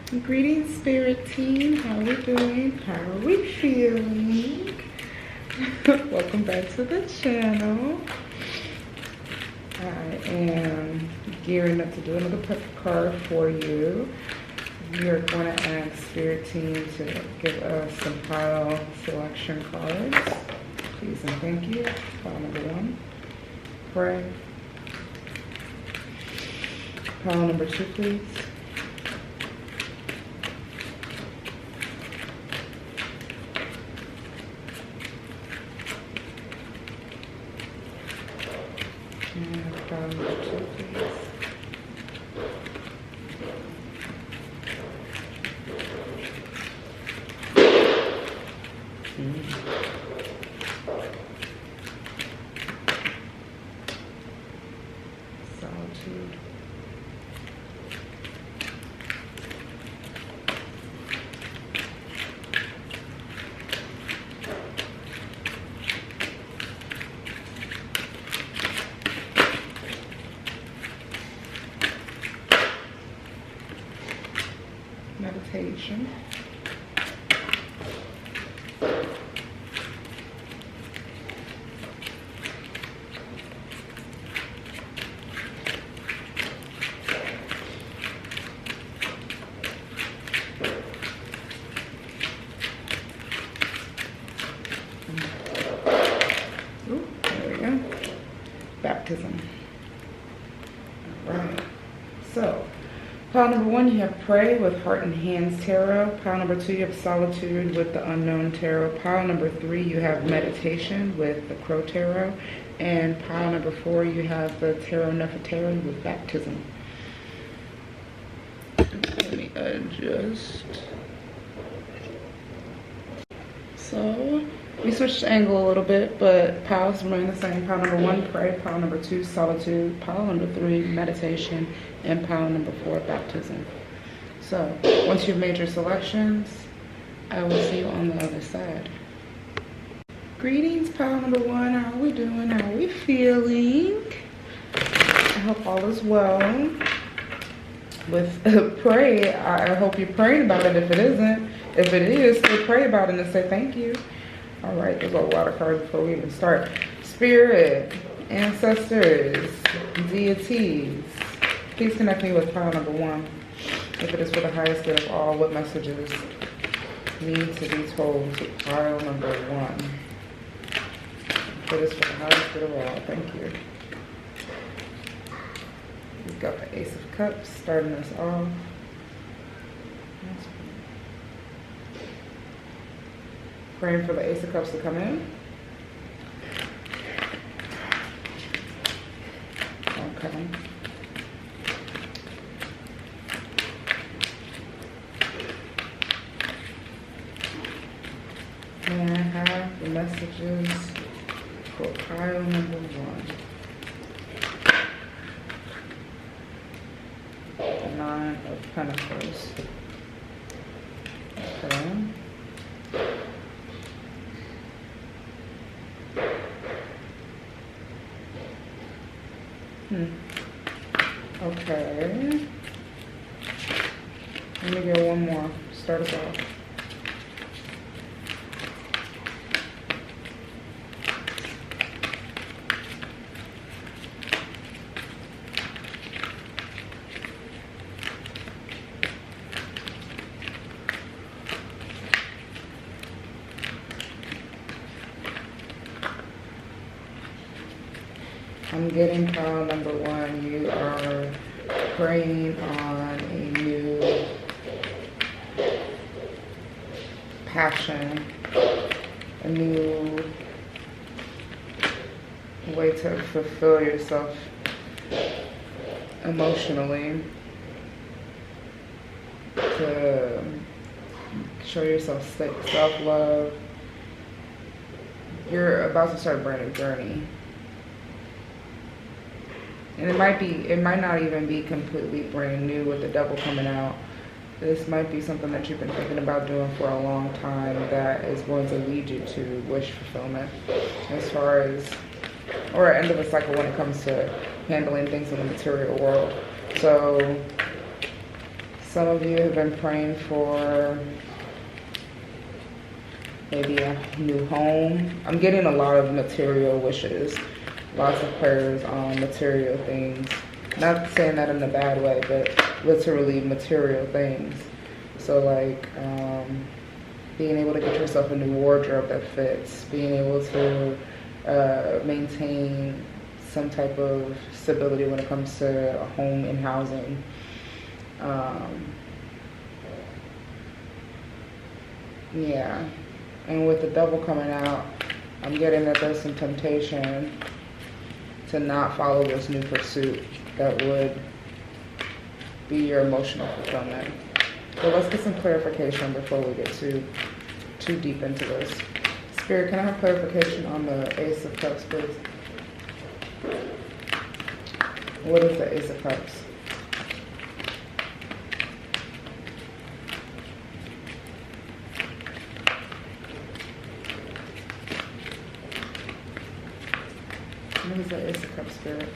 Greetings, spirit team. How are we doing? How are we feeling? Welcome back to the channel. I am gearing up to do another pep card for you. We are going to ask spirit team to give us some pile selection cards. Please and thank you. Pile number 1. Pray. Pile number 2, please. And pile number 2, please. Solitude. Meditation. Ooh, there we go. Baptism. All right. So, pile number 1, you have Pray with Heart and Hands Tarot. Pile number 2, you have Solitude with the Unknown Tarot. Pile number 3, you have Meditation with the Crow Tarot. And pile number 4, you have the Tarot Nefertari with Baptism. Let me adjust. So, we switched the angle a little bit, but piles remain the same. Pile number 1, Pray. Pile number 2, Solitude. Pile number 3, Meditation. And pile number 4, Baptism. So, once you've made your selections, I will see you on the other side. Greetings, pile number 1. How are we doing? How are we feeling? I hope all is well. With Pray, I hope you're praying about it. If it isn't, if it is, still pray about it and say thank you. All right, there's a lot of cards before we even start. Spirit, ancestors, deities. Please connect me with pile number 1. If it is for the highest good of all, what messages need to be told to pile number 1? If it is for the highest good of all, thank you. We've got the Ace of Cups starting us off. Praying for the Ace of Cups to come in. Okay. And I have the messages for pile number 1. The 9 of Pentacles. Okay. Okay. Let me get one more. Start us off. I'm getting pile number 1. You are praying on a new passion, a new way to fulfill yourself emotionally, to show yourself self-love. You're about to start a brand new journey. And it might not even be completely brand new with the Devil coming out. This might be something that you've been thinking about doing for a long time that is going to lead you to wish fulfillment as far as, or end of a cycle when it comes to handling things in the material world. So Some of you have been praying for maybe a new home. I'm getting a lot of material wishes, lots of prayers on material things. Not saying that in a bad way, but literally material things. So like being able to get yourself a new wardrobe that fits, being able to maintain some type of stability when it comes to a home and housing. Yeah, and with the devil coming out, I'm getting that there's some temptation to not follow this new pursuit that would be your emotional fulfillment. So let's get some clarification before we get too deep into this. Spirit, can I have clarification on the Ace of Cups, please? What is the Ace of Cups? What is the Ace of Cups, Spirit?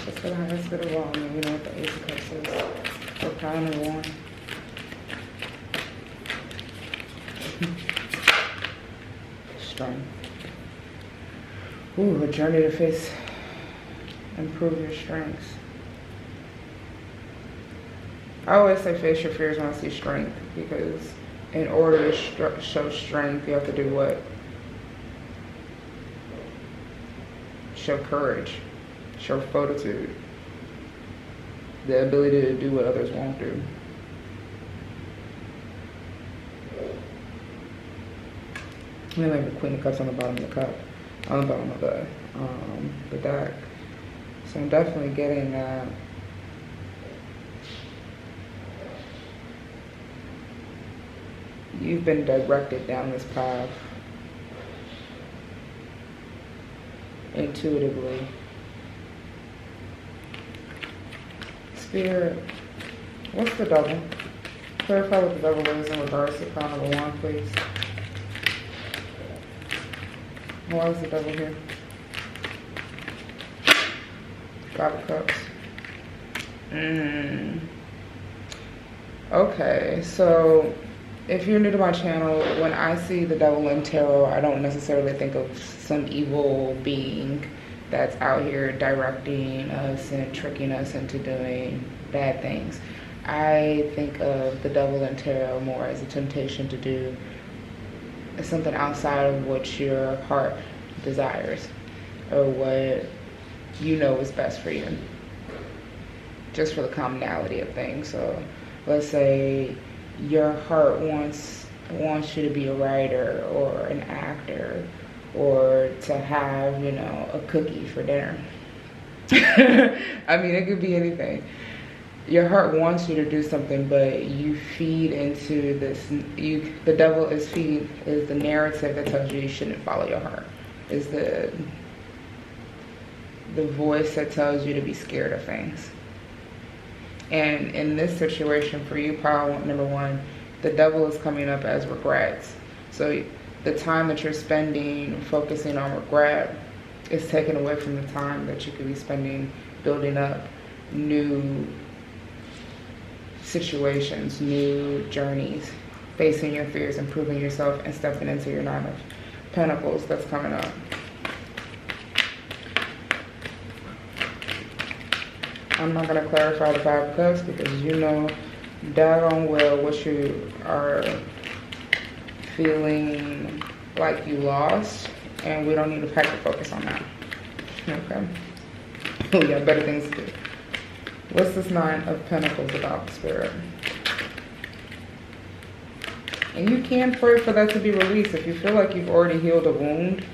Let's go to the highest bit of all, and we know what the Ace of Cups is. So power number one. Strength. Ooh, a journey to face. Improve your strengths. I always say face your fears when I see strength, because in order to show strength, you have to do what? Show courage, show fortitude, the ability to do what others won't do. And like the Queen of Cups on the bottom of the cup, on the bottom of the deck. So I'm definitely getting that. You've been directed down this path intuitively. Spirit, what's the devil? Clarify what the devil is in regards to crown number one, please. Why is the devil here? Five of Cups. Okay, so if you're new to my channel, when I see the devil in tarot, I don't necessarily think of some evil being that's out here directing us and tricking us into doing bad things. I think of the devil in tarot more as a temptation to do something outside of what your heart desires or what you know is best for you, just for the commonality of things. So let's say your heart wants you to be a writer or an actor, or to have, you know, a cookie for dinner. I mean, it could be anything. Your heart wants you to do something, but you feed into this. The devil is the narrative that tells you you shouldn't follow your heart. Is the voice that tells you to be scared of things. And in this situation for you, power number one, the devil is coming up as regrets. So the time that you're spending focusing on regret is taken away from the time that you could be spending building up new situations, new journeys, facing your fears, improving yourself, and stepping into your Nine of Pentacles that's coming up. I'm not going to clarify the Five of Cups because you know daggone well what you are feeling like you lost, and we don't need to hyper focus on that. Okay? We got better things to do. What's this Nine of Pentacles about, Spirit? And you can pray for that to be released if you feel like you've already healed a wound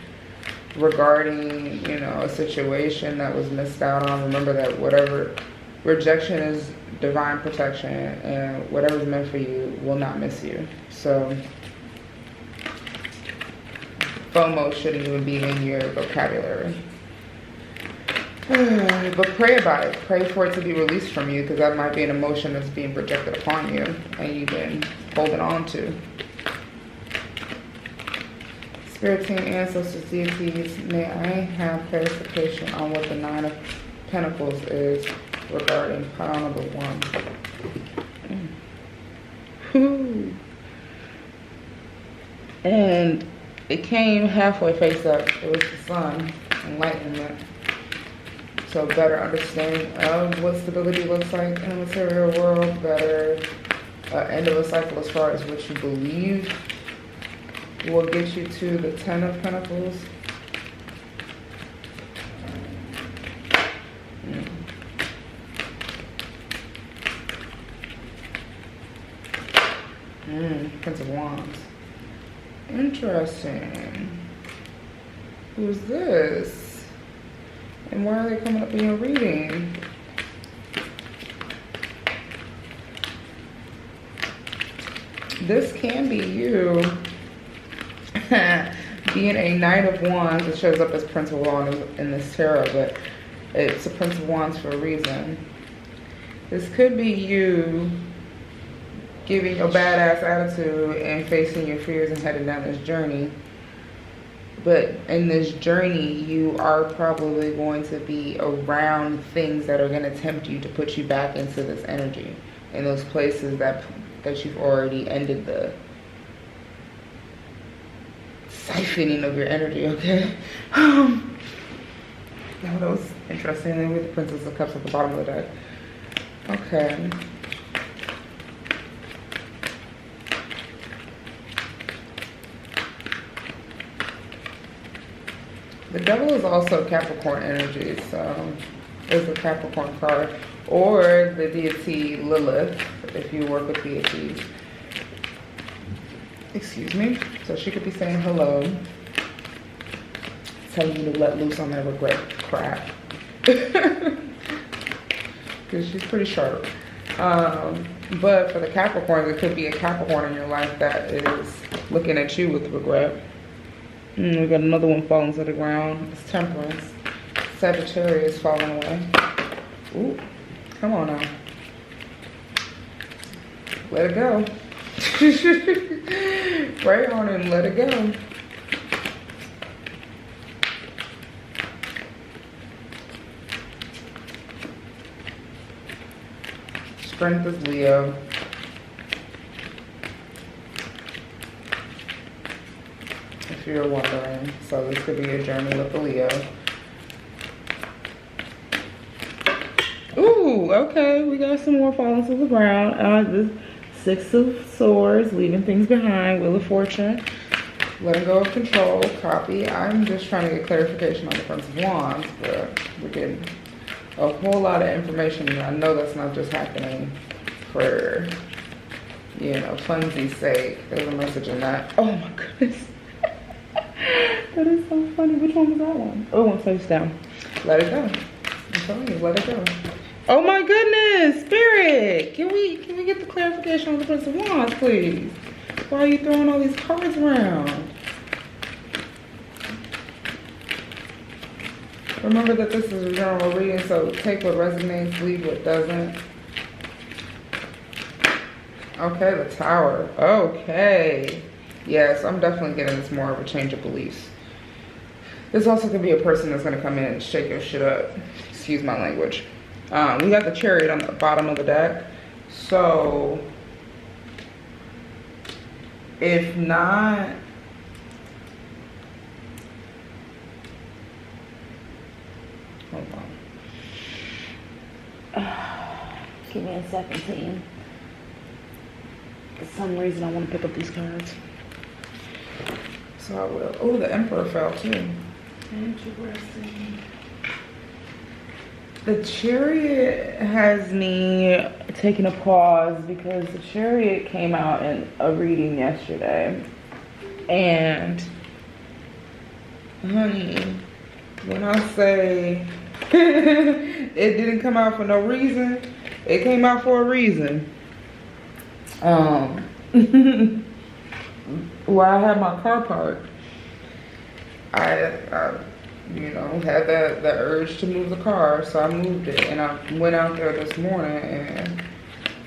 regarding, you know, a situation that was missed out on. Remember that whatever rejection is divine protection, and whatever's meant for you will not miss you. So FOMO shouldn't even be in your vocabulary. But pray about it. Pray for it to be released from you, because that might be an emotion that's being projected upon you and you've been holding on to. Spirit team, ancestors, deities, may I have clarification on what the Nine of Pentacles is regarding pile number 1. And it came halfway face up. It was the sun, enlightenment. So better understanding of what stability looks like in the material world, better end of a cycle as far as what you believe will get you to the 10 of Pentacles. Prince of Wands. Interesting. Who's this? And why are they coming up in your reading? This can be you being a Knight of Wands. It shows up as Prince of Wands in this tarot, but it's a Prince of Wands for a reason. This could be you giving a badass attitude and facing your fears and heading down this journey. But in this journey, you are probably going to be around things that are going to tempt you to put you back into this energy. In those places that you've already ended the siphoning of your energy, okay? Now that was interesting. With the Princess of Cups at the bottom of the deck. Okay. The Devil is also Capricorn energy, so it's a Capricorn card. Or the deity Lilith, if you work with deities. Excuse me. So she could be saying hello, telling you to let loose on that regret crap. Because she's pretty sharp. But for the Capricorns, it could be a Capricorn in your life that is looking at you with regret. We got another one falling to the ground. It's Temperance. Sagittarius falling away. Ooh, come on now. Let it go. Pray on it and let it go. Strength is Leo. If you're wondering. So this could be a journey with the Leo. Ooh, okay. We got some more falling to the ground. The Six of Swords, leaving things behind. Wheel of Fortune. Letting go of control. Copy. I'm just trying to get clarification on the Prince of Wands, but we're getting a whole lot of information. And I know that's not just happening for, you know, funsies' sake. There's a message in that. Oh my goodness. That is so funny. Which one was that one? Oh, one face down. Let it go. I'm telling you, let it go. Oh my goodness, Spirit. Can we get the clarification on the Prince of Wands, please? Why are you throwing all these cards around? Remember that this is a general reading, so take what resonates, leave what doesn't. Okay, the Tower. Okay. Yes, I'm definitely getting this more of a change of beliefs. This also could be a person that's going to come in and shake your shit up. Excuse my language. We got the Chariot on the bottom of the deck. So, if not... Hold on. Give me a second, team. For some reason, I want to pick up these cards. So I will. Oh, the Emperor fell too. Interesting. The Chariot has me taking a pause because the Chariot came out in a reading yesterday. And, honey, when I say it didn't come out for no reason, it came out for a reason. While I had my car parked, I you know, had the urge to move the car, so I moved it. And I went out there this morning and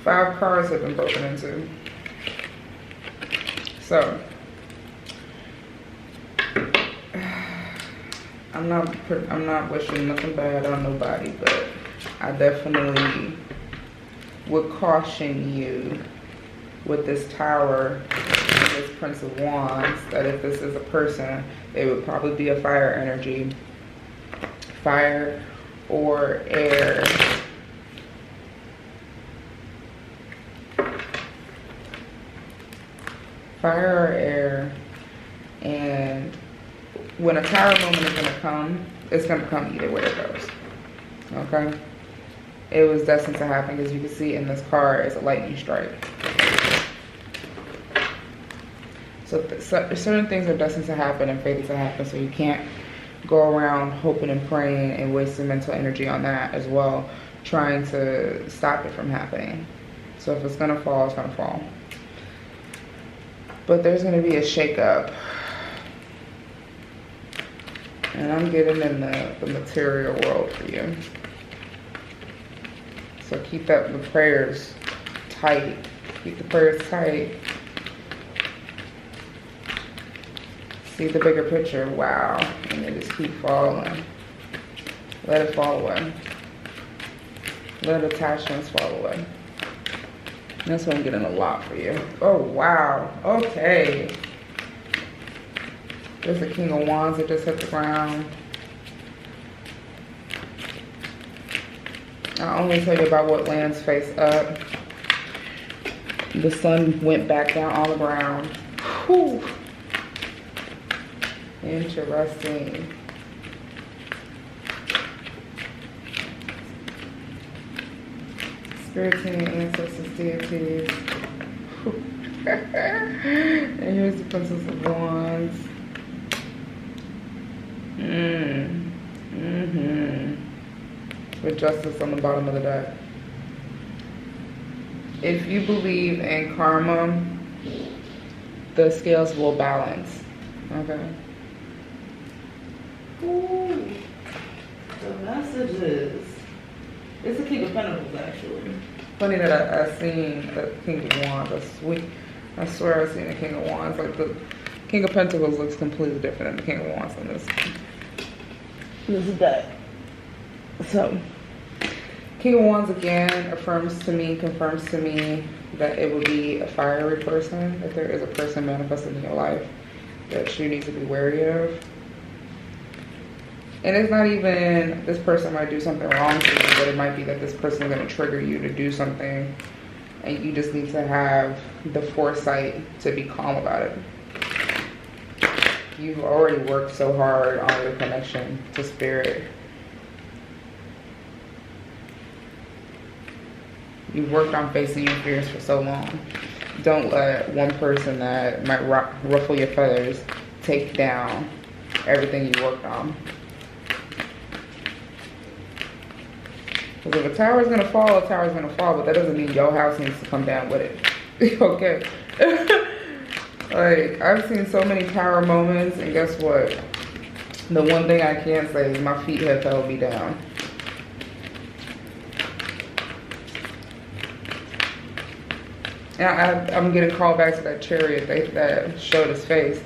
5 cars have been broken into. So I'm not wishing nothing bad on nobody, but I definitely would caution you with this Tower and this Prince of Wands that if this is a person, it would probably be a fire energy, fire or air. Fire or air. And when a Tower moment is going to come, it's going to come either way it goes. Okay? It was destined to happen because you can see in this card is a lightning strike. So certain things are destined to happen and fated to happen, so you can't go around hoping and praying and wasting mental energy on that as well, trying to stop it from happening. So if it's going to fall, it's going to fall. But there's going to be a shakeup. And I'm getting in the material world for you. So keep the prayers tight. Keep the prayers tight. See the bigger picture. Wow. And they just keep falling. Let it fall away. Let attachments fall away. That's what I'm getting a lot for you. Oh, wow. Okay. There's a King of Wands that just hit the ground. I'll only tell you about what lands face up. The sun went back down on the ground. Whew. Interesting. Spirits and ancestors, deities. And here's the Princess of Wands. With justice on the bottom of the deck. If you believe in karma, the scales will balance. Okay. Ooh, the messages. It's the King of Pentacles, actually. Funny that I seen the King of Wands. That's sweet. I swear I seen the King of Wands. Like the King of Pentacles looks completely different than the King of Wands in this deck. So, King of Wands again affirms to me, confirms to me that it will be a fiery person. That there is a person manifested in your life that you need to be wary of. And it's not even this person might do something wrong to you, but it might be that this person is going to trigger you to do something, and you just need to have the foresight to be calm about it. You've already worked so hard on your connection to spirit. You've worked on facing your fears for so long. Don't let one person that might ruffle your feathers take down everything you worked on. Because if a tower is going to fall, a tower is going to fall, but that doesn't mean your house needs to come down with it. Okay. Like, I've seen so many tower moments, and guess what? The one thing I can say is my feet have held me down. And I'm getting called back to that chariot that showed his face.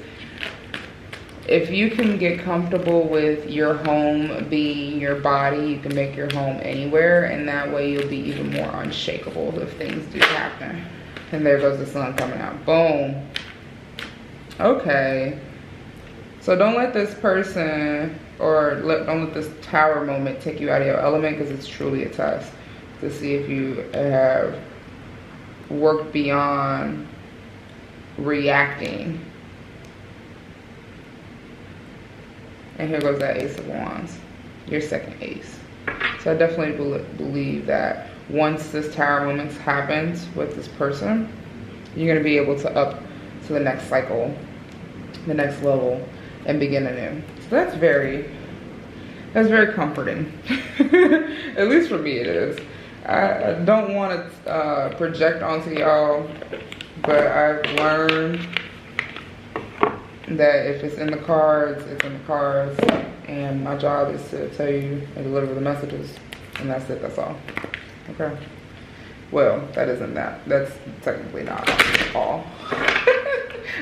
If you can get comfortable with your home being your body, you can make your home anywhere, and that way you'll be even more unshakable if things do happen. And there goes the sun coming out. Boom. Okay. So don't let this person don't let this tower moment take you out of your element, because it's truly a test to see if you have worked beyond reacting. And here goes that Ace of Wands, your second ace. So I definitely believe that once this tower moment happens with this person, you're going to be able to up to the next cycle, the next level, and begin anew. So that's very comforting. At least for me it is. I don't want to project onto y'all, but I've learned that if it's in the cards, it's in the cards. And my job is to tell you and deliver the messages. And that's it, that's all. Okay? Well, that isn't that. That's technically not all.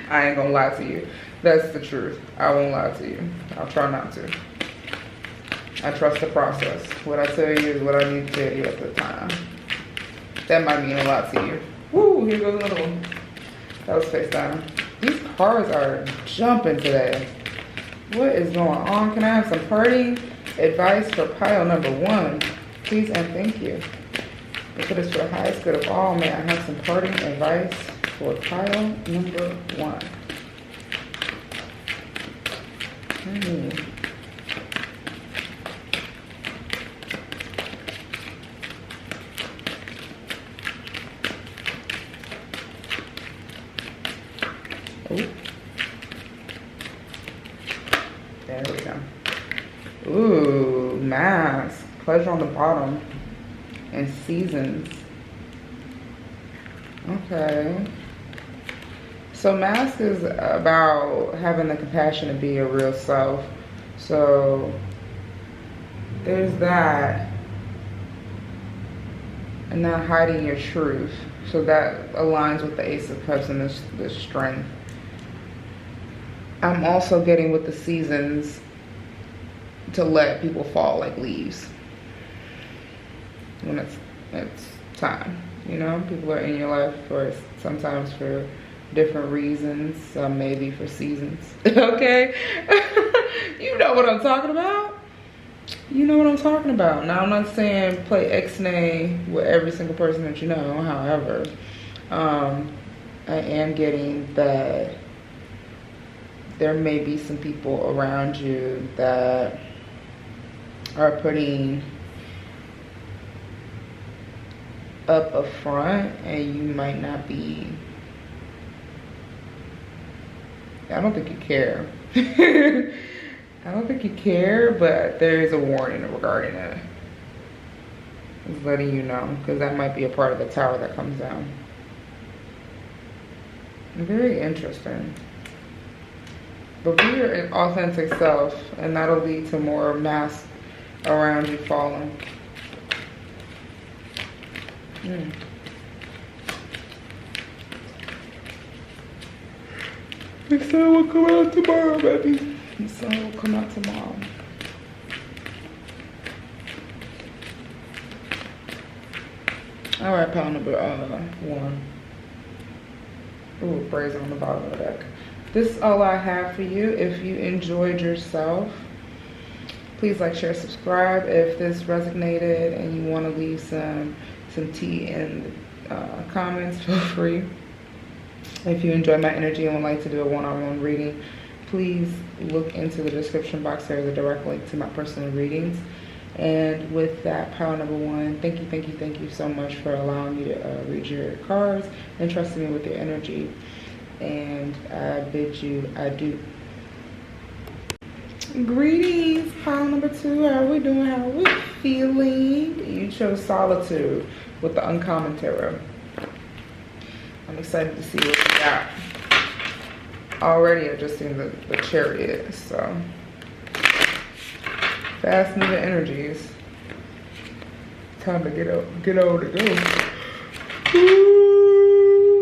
I ain't gonna lie to you. That's the truth. I won't lie to you. I'll try not to. I trust the process. What I tell you is what I need to tell you at the time. That might mean a lot to you. Woo, here goes another one. That was face down. These cards are jumping today. What is going on? Can I have some parting advice for pile number 1? Please and thank you. If it is for the highest good of all, may I have some parting advice for pile number 1? Ooh. There we go. Ooh, mask. Pleasure on the bottom. And seasons. Okay. So mask is about having the compassion to be your real self. So there's that. And not hiding your truth. So that aligns with the Ace of Cups and the strength. I'm also getting with the seasons to let people fall like leaves when it's time. You know, people are in your life for sometimes for different reasons, some maybe for seasons. Okay? You know what I'm talking about. You know what I'm talking about. Now, I'm not saying play X-nay with every single person that you know. However, I am getting that there may be some people around you that are putting up a front and you might not be. I don't think you care. I don't think you care, but there is a warning regarding it. It's letting you know, because that might be a part of the tower that comes down. Very interesting. But be your authentic self, and that'll lead to more masks around you falling. The sun will come out tomorrow, baby. The sun will come out tomorrow. All right, pile number 1. Ooh, praise on the bottom of the deck. This is all I have for you. If you enjoyed yourself, please like, share, subscribe. If this resonated and you want to leave some tea in the comments, feel free. If you enjoy my energy and would like to do a one-on-one reading, please look into the description box. There is a direct link to my personal readings. And with that, pile number 1, thank you so much for allowing me to read your cards and trusting me with your energy. And I bid you adieu. Greetings, pile number 2. How are we doing? How are we feeling? You chose solitude with the uncommon tarot. I'm excited to see what you got. Already I just seen the chariot, so fast moving energies. Time to get on to go. Ooh,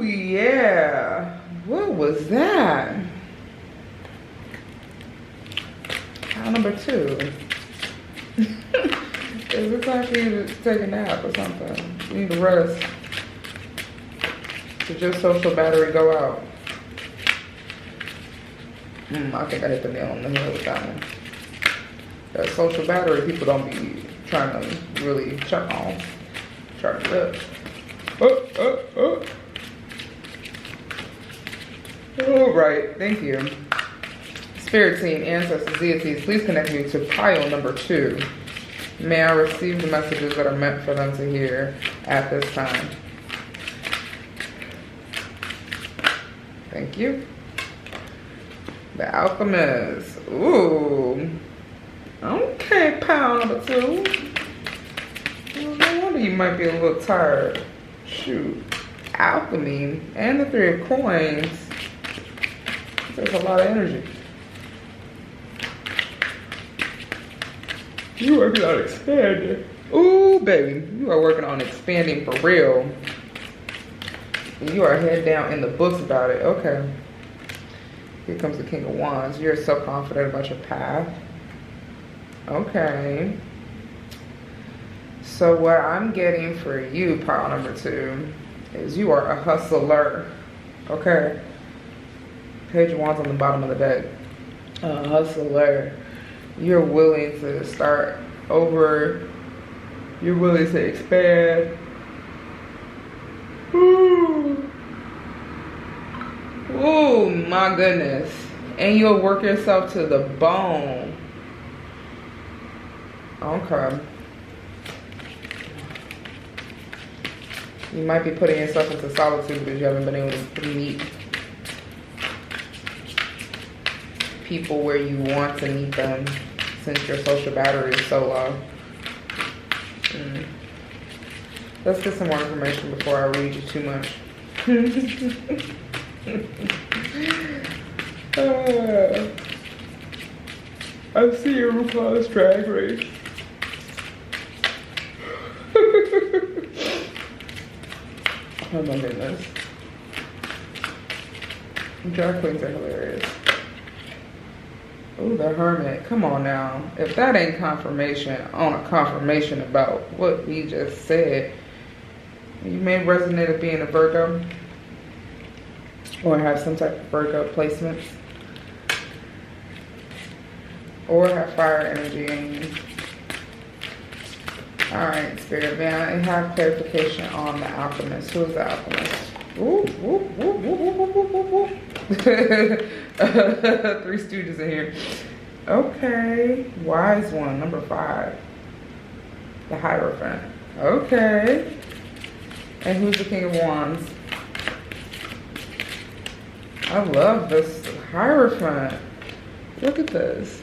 yeah. What was that? Pile number 2. Is it time for you to take a nap or something? You need to rest. Did your social battery go out? I think I hit the nail on the head with that one. That social battery, people don't be trying to really check on. Charge it up. All right, thank you. Spirit team, ancestors, deities, please connect me to pile number 2. May I receive the messages that are meant for them to hear at this time. Thank you. The Alchemist. Ooh. Okay, pile number 2. Well, no wonder you might be a little tired. Shoot. Alchemy and the 3 of coins. There's a lot of energy. You working on expanding. Ooh, baby. You are working on expanding for real. You are head down in the books about it. Okay. Here comes the King of Wands. You're so confident about your path. Okay. So what I'm getting for you, pile number 2, is you are a hustler. Okay. Page of Wands on the bottom of the deck. A hustler. You're willing to start over. You're willing to expand. Ooh. Ooh, my goodness. And you'll work yourself to the bone. Okay. You might be putting yourself into solitude because you haven't been able to meet people where you want to meet them since your social battery is so low. Let's get some more information before I read you too much. I see your RuPaul's Drag Race. Oh my goodness. Drag queens are hilarious. Ooh, the Hermit. Come on now. If that ain't confirmation on a confirmation about what we just said, you may resonate with being a Virgo or have some type of Virgo placements or have fire energy in you. Alright, Spirit, may I have clarification on the Alchemist? Who is the Alchemist? Ooh, ooh, ooh, ooh, ooh, ooh, ooh, ooh. Three Stooges in here. Okay. Wise one, number 5. The Hierophant. Okay. And who's the King of Wands? I love this Hierophant. Look at this.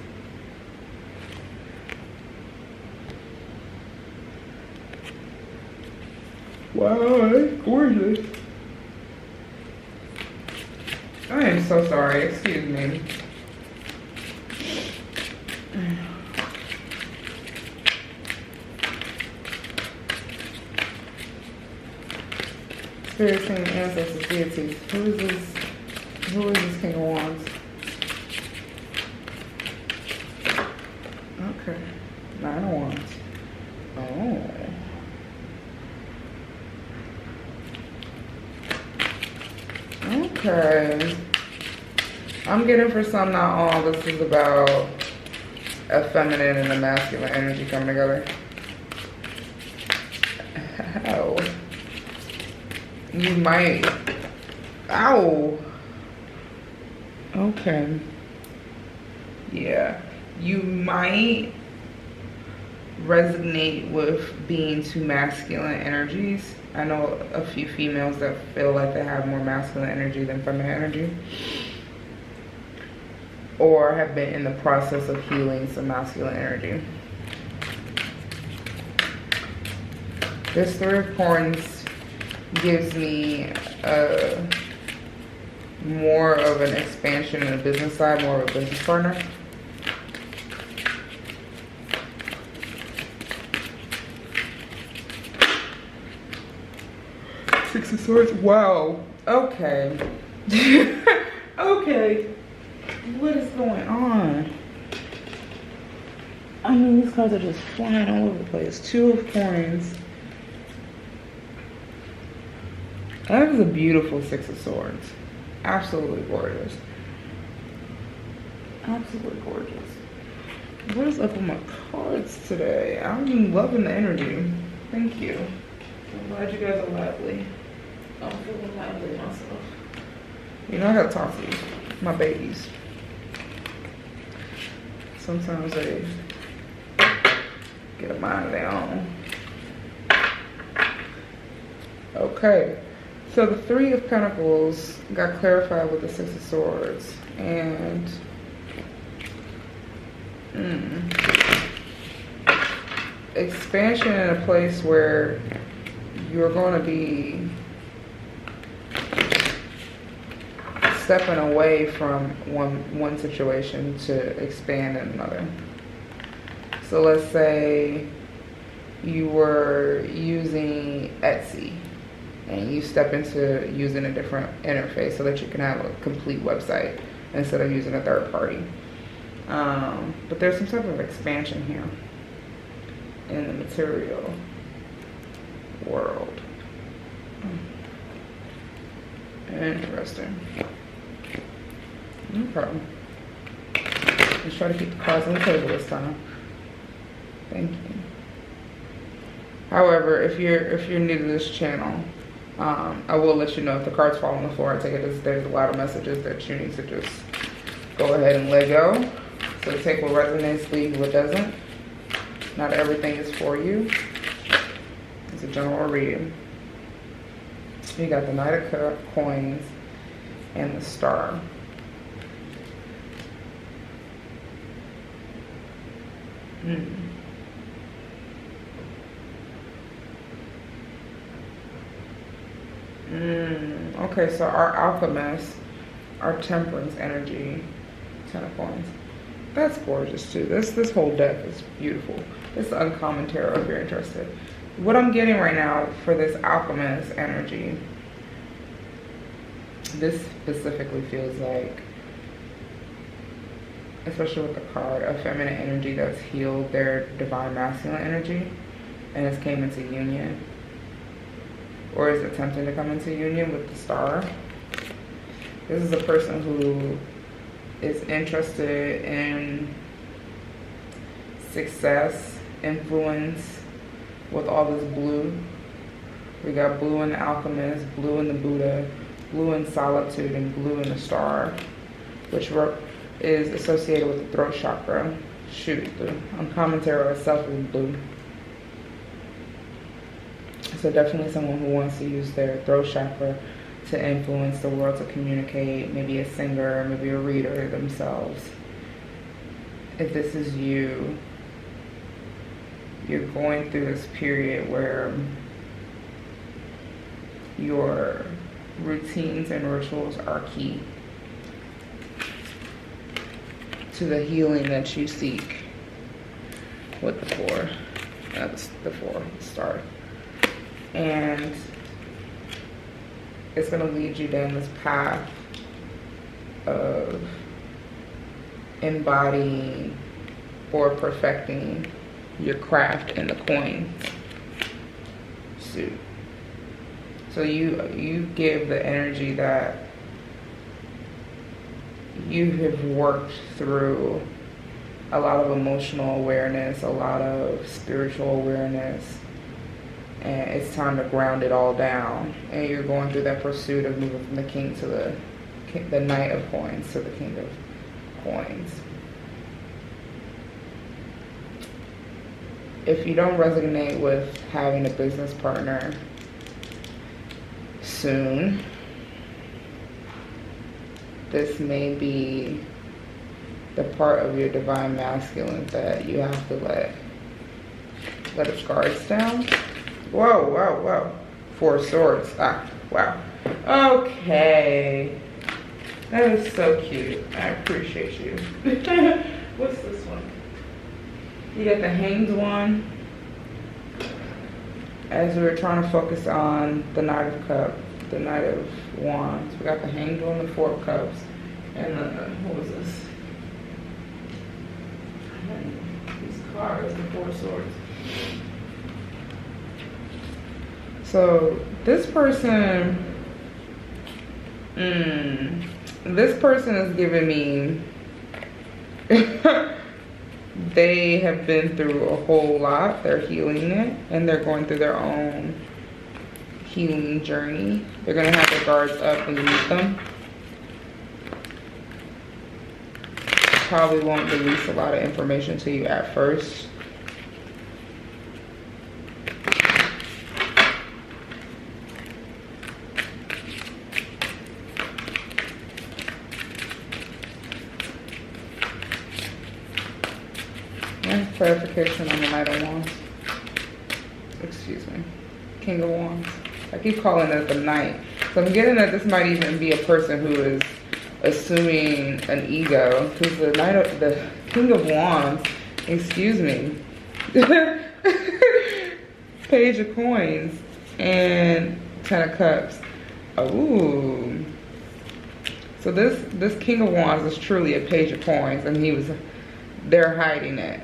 Wow, that's gorgeous. I am so sorry, excuse me. Spirit, King, ancestors, deities. Who is this King of Wands? Okay. 9 of Wands. Oh. Okay. I'm getting for some, not all, this is about a feminine and a masculine energy coming together. Ow. You might. Ow. Okay. Yeah. You might resonate with being two masculine energies. I know a few females that feel like they have more masculine energy than feminine energy, or have been in the process of healing some masculine energy. This 3 of Coins gives me more of an expansion in the business side, more of a business partner. Six of Swords. Wow. Okay. Okay. What is going on? I mean, these cards are just flying all over the place. 2 of Coins. That is a beautiful 6 of Swords. Absolutely gorgeous. Absolutely gorgeous. What is up with my cards today? I'm loving the energy. Thank you. I'm glad you guys are lively. I'm feeling lively myself. You know, I gotta talk to you. My babies. Sometimes they get a mind of their own. Okay. So the 3 of Pentacles got clarified with the 6 of Swords. And expansion in a place where you're going to be stepping away from one situation to expand in another. So let's say you were using Etsy and you step into using a different interface so that you can have a complete website instead of using a third party. But there's some type of expansion here in the material world. Interesting. No problem. Let's try to keep the cards on the table this time. Thank you. However, if you're new to this channel, I will let you know if the cards fall on the floor. I take it as there's a lot of messages that you need to just go ahead and let go. So take what resonates, leave what doesn't. Not everything is for you. It's a general reading. You got the Knight of Coins and the Star. Okay, so our Alchemist, our Temperance energy, 10 of Coins. That's gorgeous too. This whole deck is beautiful. This is Uncommon Tarot if you're interested. What I'm getting right now for this Alchemist energy, this specifically feels like, especially with the card, a feminine energy that's healed their divine masculine energy and has came into union, or is attempting to come into union with the Star. This is a person who is interested in success, influence, with all this blue. We got blue in the Alchemist, blue in the Buddha, blue in Solitude, and blue in the Star, which is associated with the throat chakra. Shoot, the Uncommon Tarot itself is blue. So definitely someone who wants to use their throat chakra to influence the world, to communicate, maybe a singer, maybe a reader themselves. If this is you, you're going through this period where your routines and rituals are key to the healing that you seek with the Four. That's the Four, Star. And it's going to lead you down this path of embodying or perfecting your craft in the coin suit. So you give the energy that you have worked through a lot of emotional awareness, a lot of spiritual awareness, and it's time to ground it all down. And you're going through that pursuit of moving from the king to the Knight of Coins to the King of Coins. If you don't resonate with having a business partner soon, this may be the part of your divine masculine that you have to let its guards down. Whoa, whoa, whoa. Four of Swords. Ah, wow. Okay. That is so cute. I appreciate you. What's this one? You got the Hanged one. As we were trying to focus on the Knight of Cups, the Knight of Wands. We got the Hanged one, the Four of Cups, and what was this? These cards, the Four of Swords. So this person is giving me they have been through a whole lot. They're healing it, and they're going through their own healing journey. They're going to have their guards up when you meet them. Probably won't release a lot of information to you at first. Clarification on the Knight of Wands. Excuse me. King of Wands. I keep calling it the Knight. So I'm getting that this might even be a person who is assuming an ego, because the King of Wands, excuse me, Page of Coins and Ten of Cups. Ooh. So this King of Wands is truly a Page of Coins, and they're hiding it.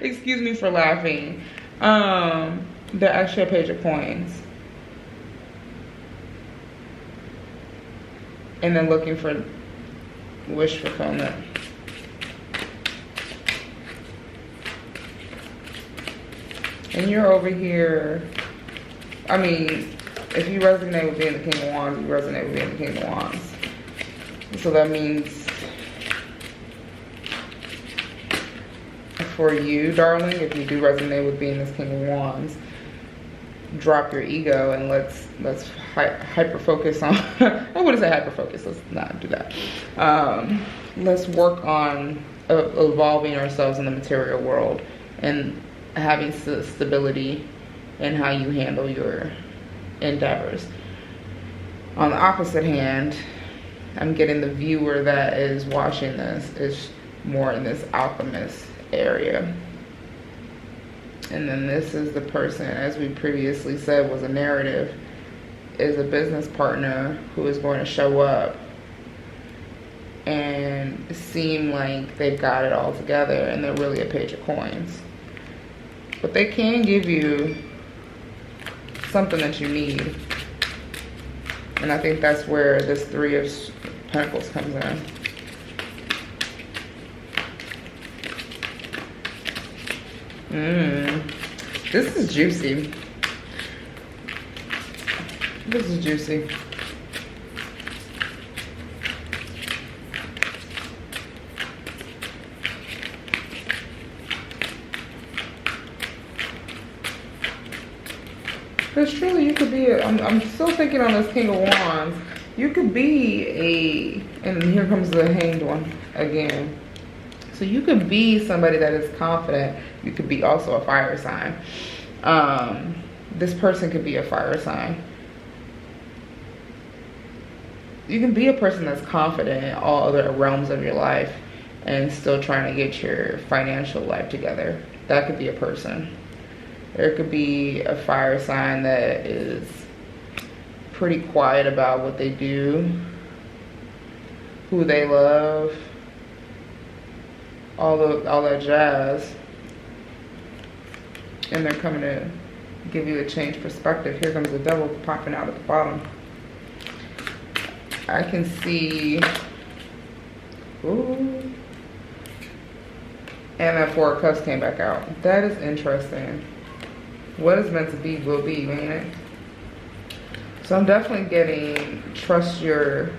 Excuse me for laughing. They're actually a Page of Coins. And then looking for wish fulfillment. And you're over here, I mean, if you resonate with being the King of Wands, you resonate with being the King of Wands. So that means for you, darling, if you do resonate with being this King of Wands, drop your ego and let's hyper focus on I wouldn't say hyper focus, let's not do that. Let's work on evolving ourselves in the material world and having stability in how you handle your endeavors. On the opposite hand, I'm getting the viewer that is watching this is more in this alchemist area. And then this is the person, as we previously said, was a narrative, is a business partner who is going to show up and seem like they've got it all together, and they're really a Page of Coins. But they can give you something that you need. And I think that's where this Three of Pentacles comes in. This is juicy. This is juicy. Because truly you could be I'm still thinking on this King of Wands. You could be and here comes the Hanged One again. So you could be somebody that is confident. You could be also a fire sign. This person could be a fire sign. You can be a person that's confident in all other realms of your life and still trying to get your financial life together. That could be a person. There could be a fire sign that is pretty quiet about what they do, who they love, all that jazz. And they're coming to give you a changed perspective. Here comes the Devil popping out at the bottom. I can see, ooh, and that Four of Cups came back out. That is interesting. What is meant to be will be, ain't it? So I'm definitely getting trust your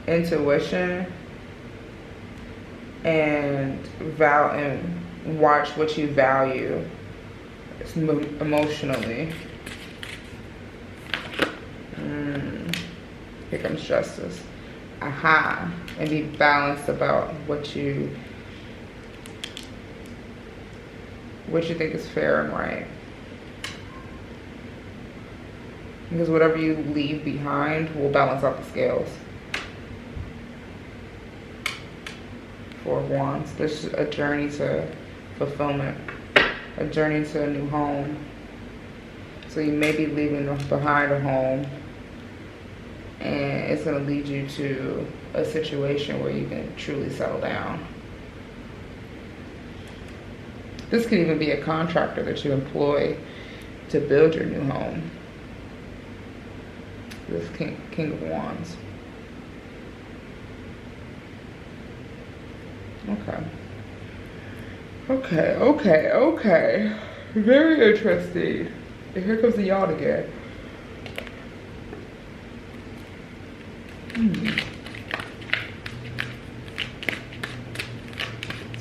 intuition and watch what you value emotionally. Here comes Justice. Aha. And be balanced about what you think is fair and right. Because whatever you leave behind will balance out the scales. Four of Wands. There's a journey to fulfillment. A journey to a new home. So you may be leaving behind a home, and it's going to lead you to a situation where you can truly settle down. This could even be a contractor that you employ to build your new home. This King of Wands. Okay. Very interesting. And here comes the Yacht again.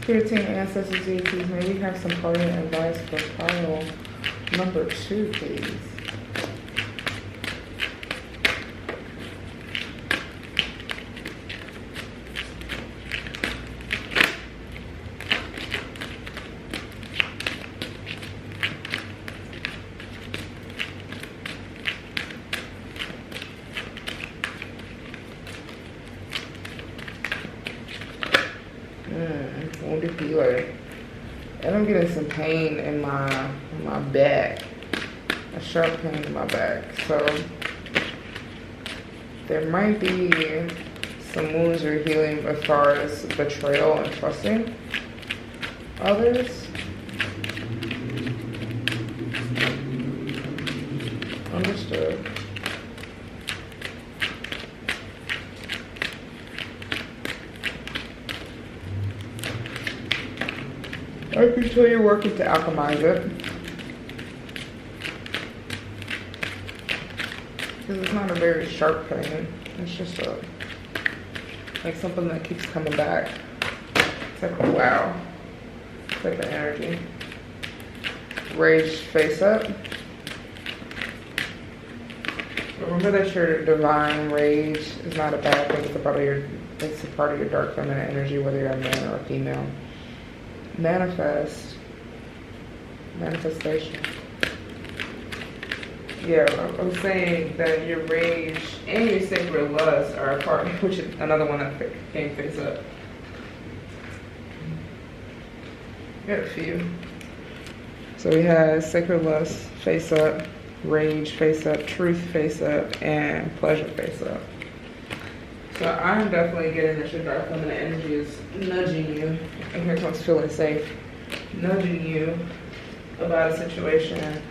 Spirit team, ancestors, deities, may we have some parting advice for pile number 2, please. good. And I'm getting some pain in my back. A sharp pain in my back. So there might be some wounds you're healing as far as betrayal and trusting others. Understood. I can tell you're working to alchemize it. Because it's not a very sharp pain. It's just like something that keeps coming back. It's like a wow type of energy. Rage face up. Remember that your divine rage is not a bad thing. It's a part of your dark feminine energy, whether you're a man or a female. Manifestation. Yeah, I was saying that your rage and your sacred lust are a part, which is another one that came face up. Got a few. So we had sacred lust face up, rage face up, truth face up, and pleasure face up. So I'm definitely getting that your dark feminine energy is nudging you, and here comes feeling safe, nudging you about a situation,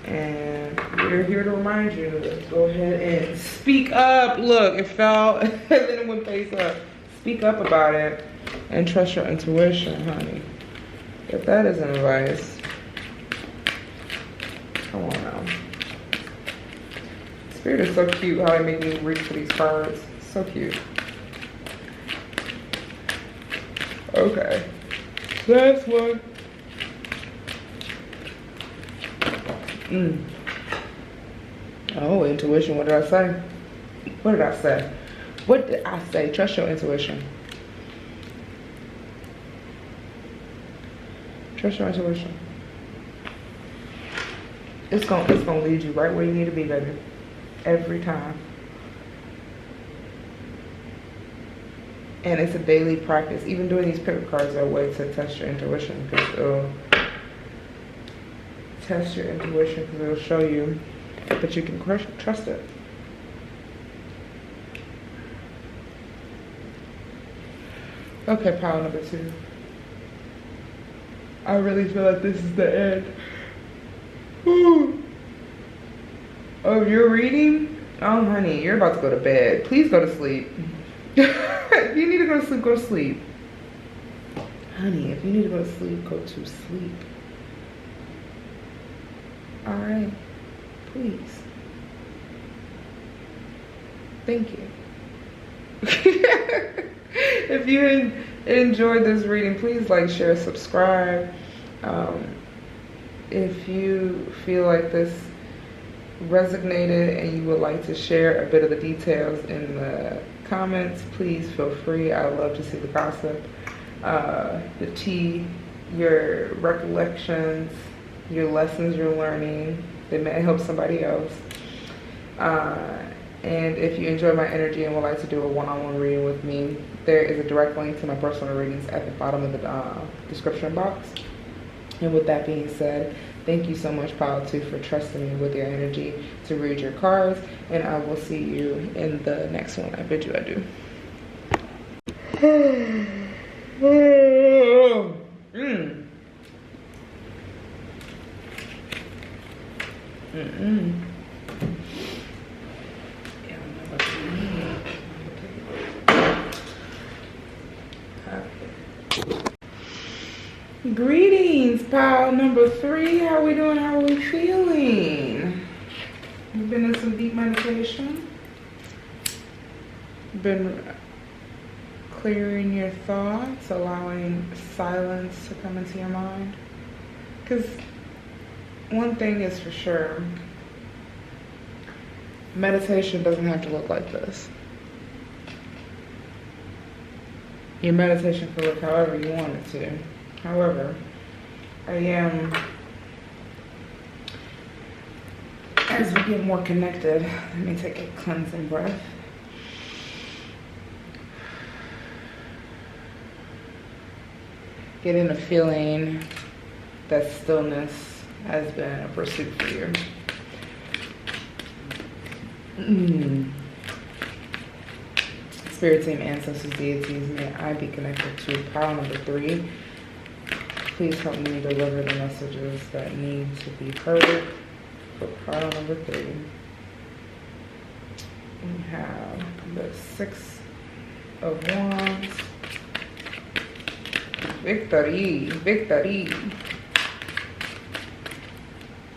and we're here to remind you to go ahead and speak up. Look, it fell, and then it went face up. Speak up about it, and trust your intuition, honey. If that isn't advice, come on now. Spirit is so cute how they make me reach for these cards. So cute. Okay. Last one. Oh, intuition. What did I say? What did I say? What did I say? Trust your intuition. Trust your intuition. It's gonna lead you right where you need to be, baby. Every time. And it's a daily practice. Even doing these pick cards are a way to test your intuition, because it'll test your intuition, because it'll show you that you can trust it. Okay, pile number 2. I really feel like this is the end. Ooh. Oh, you're reading? Oh, honey, you're about to go to bed. Please go to sleep. If you need to go to sleep, go to sleep. Honey, if you need to go to sleep, go to sleep. Alright. Please. Thank you. If you enjoyed this reading, please like, share, subscribe. If you feel like this resonated and you would like to share a bit of the details in the comments, please feel free. I love to see the gossip, the tea, your recollections, your lessons you're learning that may help somebody else. And if you enjoy my energy and would like to do a one-on-one reading with me, there is a direct link to my personal readings at the bottom of the description box. And with that being said, thank you so much, Pile 2, for trusting me with your energy to read your cards. And I will see you in the next one. I bid you adieu. Greetings, pile number 3. How we doing? How are we feeling? You've been in some deep meditation. Been clearing your thoughts, allowing silence to come into your mind. Because one thing is for sure, meditation doesn't have to look like this. Your meditation can look however you want it to. However, I am, as we get more connected, let me take a cleansing breath. getting a feeling that stillness has been a pursuit for you. Spirit team, ancestors, deities, may I be connected to pile number 3. Please help me deliver the messages that need to be heard for pile number 3. We have the 6 of Wands. Victory, victory.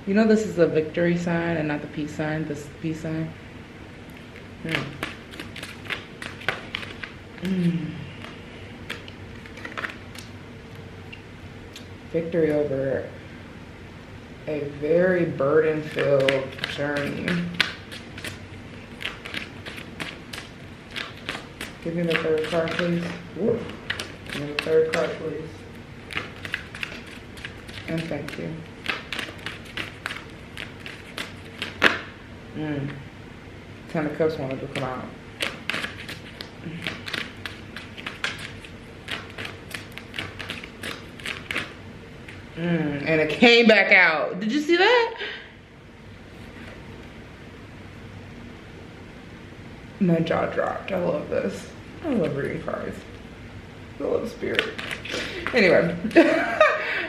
You know this is a victory sign and not the peace sign, this peace sign? Victory over a very burden-filled journey. Give me the 3rd card, please. Woo. Give me the 3rd card, please. And thank you. 10 of Cups wanted to come out. And it came back out. Did you see that? My jaw dropped. I love this. I love reading cards. I love spirit. Anyway.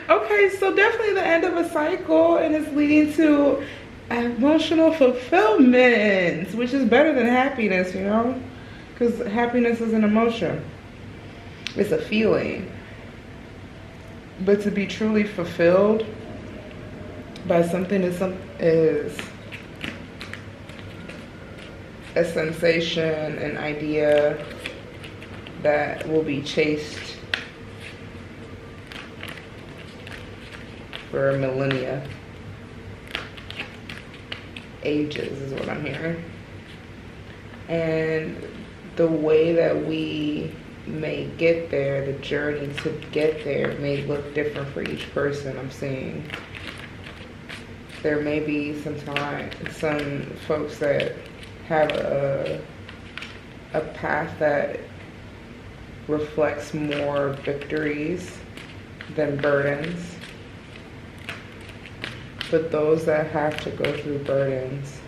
Okay, so definitely the end of a cycle, and it's leading to emotional fulfillment, which is better than happiness, you know? Because happiness is an emotion. It's a feeling. But to be truly fulfilled by something is a sensation, an idea that will be chased for millennia. Ages is what I'm hearing. And the way that we may get there, the journey to get there may look different for each person. I'm seeing there may be some folks that have a path that reflects more victories than burdens. But those that have to go through burdens,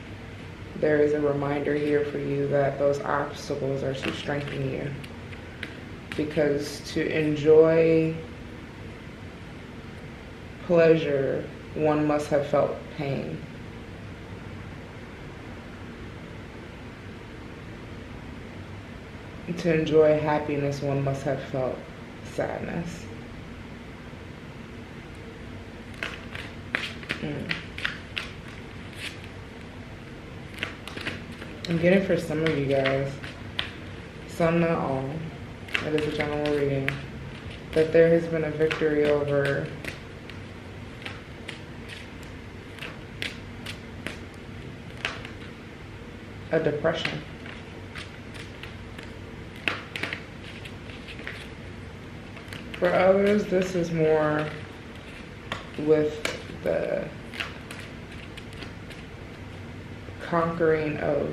there is a reminder here for you that those obstacles are to strengthen you. Because to enjoy pleasure, one must have felt pain. To enjoy happiness, one must have felt sadness. I'm getting for some of you guys, some not all, it is a general reading, that there has been a victory over a depression. For others, this is more with the conquering of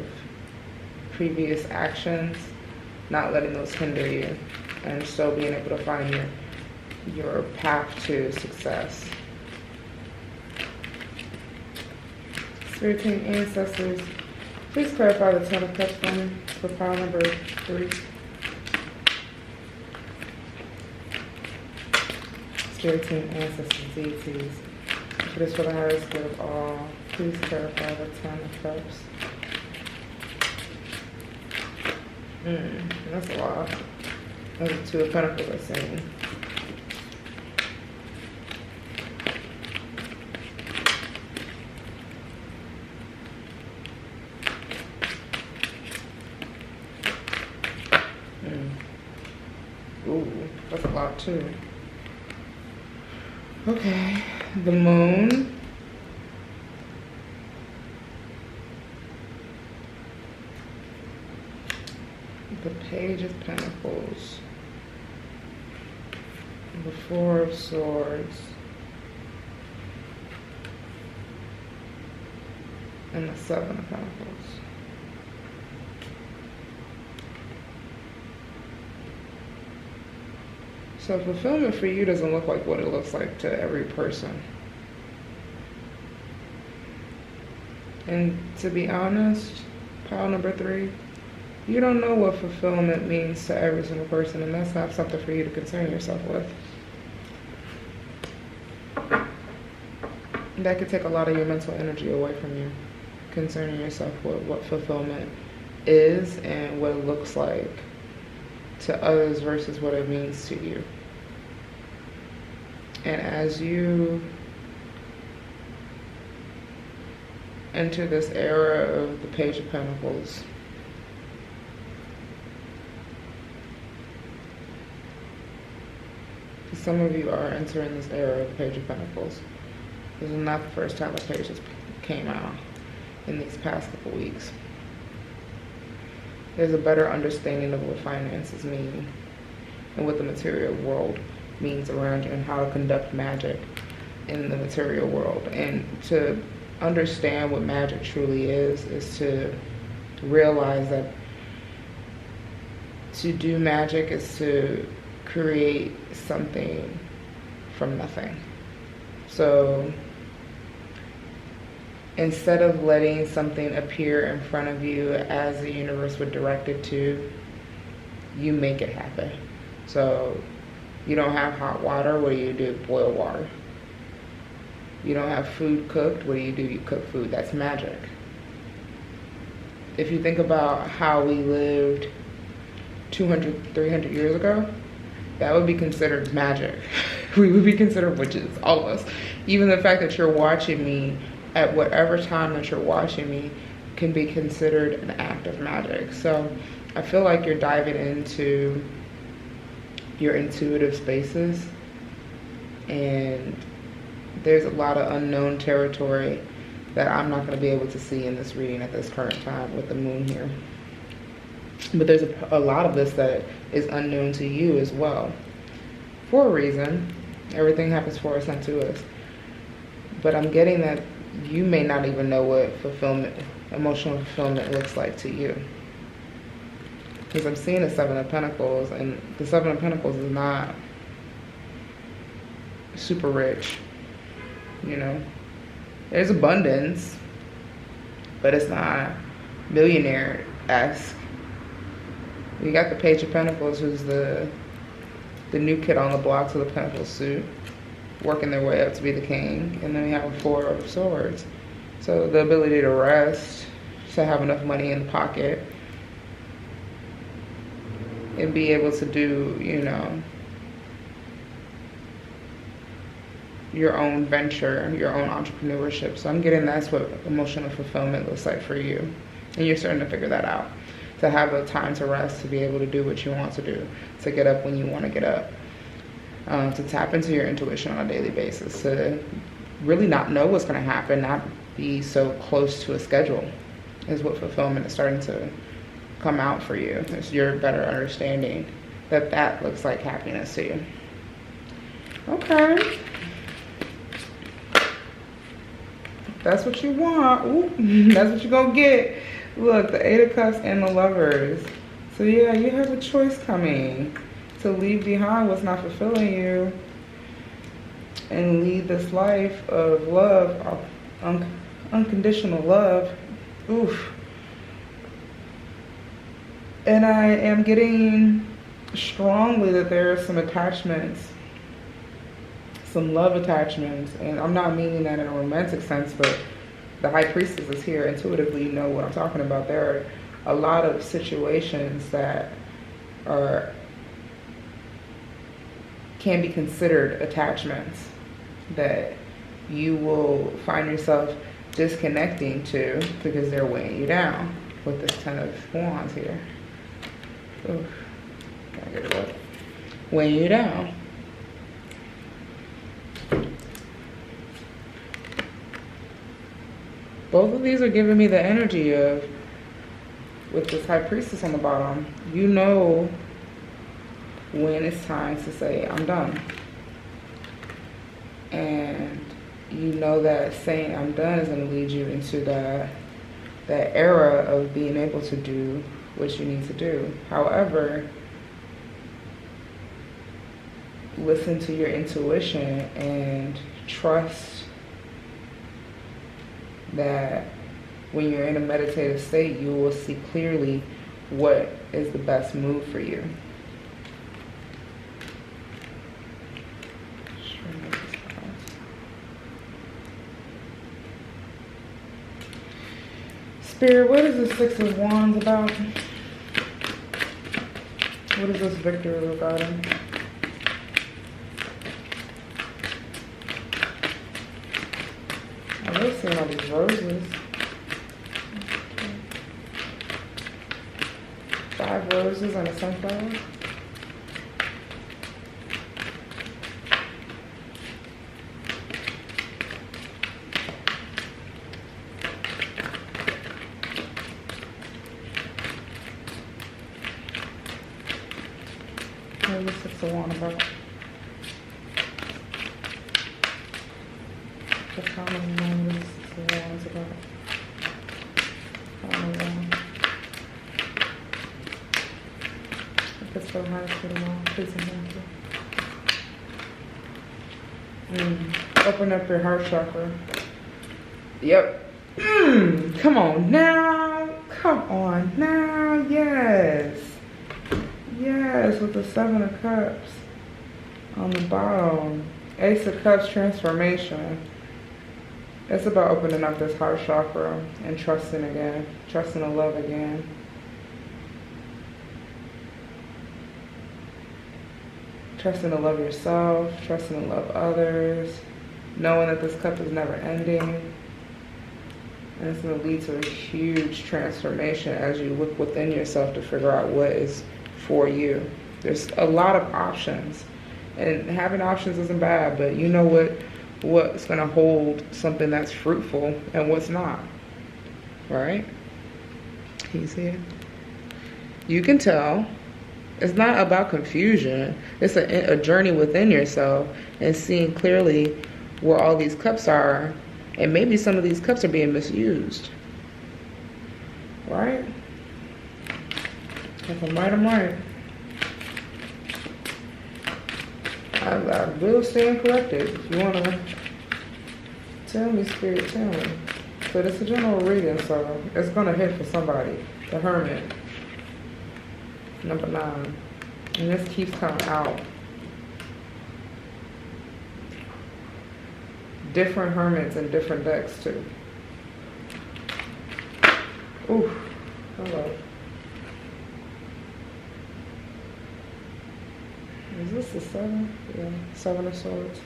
previous actions, not letting those hinder you, and still being able to find your path to success. Spirit team, ancestors, please clarify the 10 of Cups for me for pile number 3. Spirit team, ancestors, deities, it is for the highest good of all. Please clarify the 10 of Cups. That's a lot. That's a 2 of Pentacles, I'm saying. Ooh, that's a lot too. Okay, the Moon. The Page of Pentacles. The 4 of Swords. And the 7 of Pentacles. So fulfillment for you doesn't look like what it looks like to every person. And to be honest, pile number 3, you don't know what fulfillment means to every single person, and that's not something for you to concern yourself with. That could take a lot of your mental energy away from you, concerning yourself with what fulfillment is and what it looks like to others versus what it means to you. And as you enter this era of the Page of Pentacles, some of you are entering this era of the Page of Pentacles. This is not the first time the page has came out in these past couple weeks. There's a better understanding of what finances mean and what the material world means around you and how to conduct magic in the material world. And to understand what magic truly is to realize that to do magic is to create something from nothing. So instead of letting something appear in front of you as the universe would direct it to, you make it happen. So you don't have hot water, what do? Boil water. You don't have food cooked, what do? You cook food. That's magic. If you think about how we lived 200, 300 years ago, that would be considered magic. We would be considered witches, all of us. Even the fact that you're watching me at whatever time that you're watching me can be considered an act of magic. So I feel like you're diving into your intuitive spaces, and there's a lot of unknown territory that I'm not going to be able to see in this reading at this current time with the moon here. But there's a lot of this that is unknown to you as well. For a reason, everything happens for us, not to us. But I'm getting that you may not even know what fulfillment, emotional fulfillment looks like to you. Because I'm seeing the 7 of Pentacles, and the 7 of Pentacles is not super rich, you know. There's abundance, but it's not millionaire-esque. We got the Page of Pentacles, who's the new kid on the block to the Pentacle suit, working their way up to be the king. And then we have a 4 of Swords. So the ability to rest, to have enough money in the pocket, and be able to do, you know, your own venture, your own entrepreneurship. So I'm getting that's what emotional fulfillment looks like for you. And you're starting to figure that out. To have a time to rest, to be able to do what you want to do, to get up when you want to get up, to tap into your intuition on a daily basis, to really not know what's going to happen, not be so close to a schedule, is what fulfillment is starting to come out for you. It's your better understanding that that looks like happiness to you. Okay. That's what you want. Ooh, that's what you're going to get. Look, the 8 of Cups and the Lovers. So yeah, you have a choice coming to leave behind what's not fulfilling you and lead this life of love, unconditional love. Oof. And I am getting strongly that there are some attachments, some love attachments, and I'm not meaning that in a romantic sense, but the High Priestess is here. Intuitively, you know what I'm talking about. There are a lot of situations that can be considered attachments that you will find yourself disconnecting to because they're weighing you down with this 10 of Wands here. Oof. Gotta get it up. Weighing you down. Both of these are giving me the energy of, with this High Priestess on the bottom, you know when it's time to say, I'm done. And you know that saying I'm done is going to lead you into that era of being able to do what you need to do. However, listen to your intuition and trust that when you're in a meditative state, you will see clearly what is the best move for you. Spirit, what is the Six of Wands about? What is this victory regarding? I love seeing all these roses. 5 roses and a sunflower. What is the Six of Wands about? The common one is the Wands about. Common one. If it's so hard to the wall, please and thank you. Open up your heart chakra. Yep. Come on now. Come on now. Yes. Yes, with the Seven of Cups on the bottom. Ace of Cups, transformation. It's about opening up this heart chakra and trusting again. Trusting the love again. Trusting to love yourself. Trusting to love others. Knowing that this cup is never ending. And it's going to lead to a huge transformation as you look within yourself to figure out what is for you. There's a lot of options. And having options isn't bad, but you know what's going to hold something that's fruitful and what's not. Right? Can you see it? You can tell. It's not about confusion. It's a journey within yourself and seeing clearly where all these cups are. And maybe some of these cups are being misused. Right? If I'm right, I'm right. I will stand corrected. If you want to tell me, Spirit, tell me. But it's a general reading, so it's going to hit for somebody. The Hermit. Number 9. And this keeps coming out. Different hermits and different decks, too. Ooh. Hello. Is this the 7? Yeah, 7 of Swords.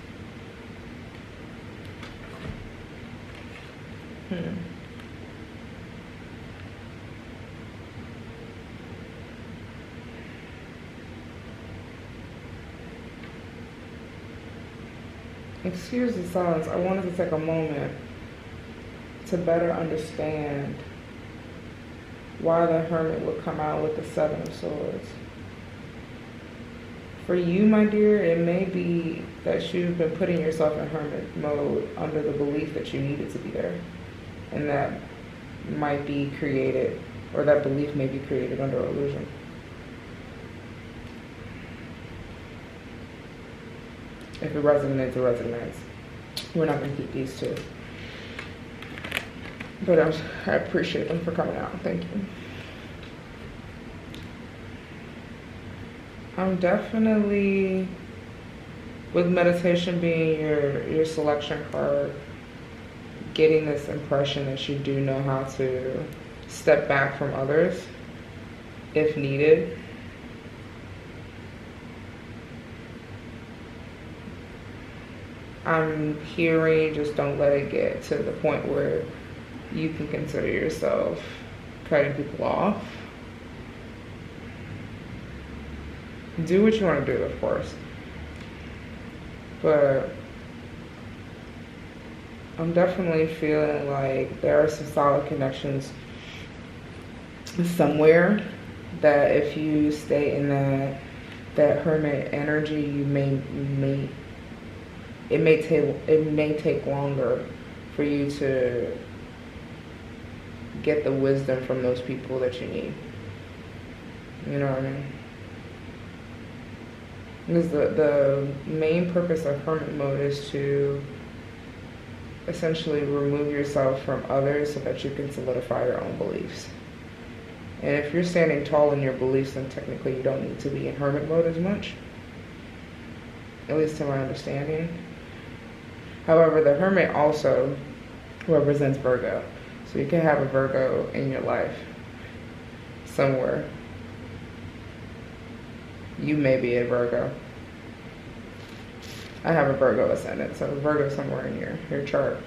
Excuse the silence. I wanted to take a moment to better understand why the Hermit would come out with the 7 of Swords. For you, my dear, it may be that you've been putting yourself in hermit mode under the belief that you needed to be there. And that might be created, or that belief may be created under illusion. If it resonates, it resonates. We're not going to keep these two. But I appreciate them for coming out. Thank you. I'm definitely, with meditation being your selection card, getting this impression that you do know how to step back from others if needed. I'm hearing just don't let it get to the point where you can consider yourself cutting people off. Do what you want to do, of course. But I'm definitely feeling like there are some solid connections somewhere that if you stay in that hermit energy, it may take longer for you to get the wisdom from those people that you need. You know what I mean? Because the main purpose of hermit mode is to essentially remove yourself from others so that you can solidify your own beliefs. And if you're standing tall in your beliefs, then technically you don't need to be in hermit mode as much, at least to my understanding. However, the hermit also represents Virgo. So you can have a Virgo in your life somewhere. You may be a Virgo. I have a Virgo ascendant, so Virgo somewhere in your chart.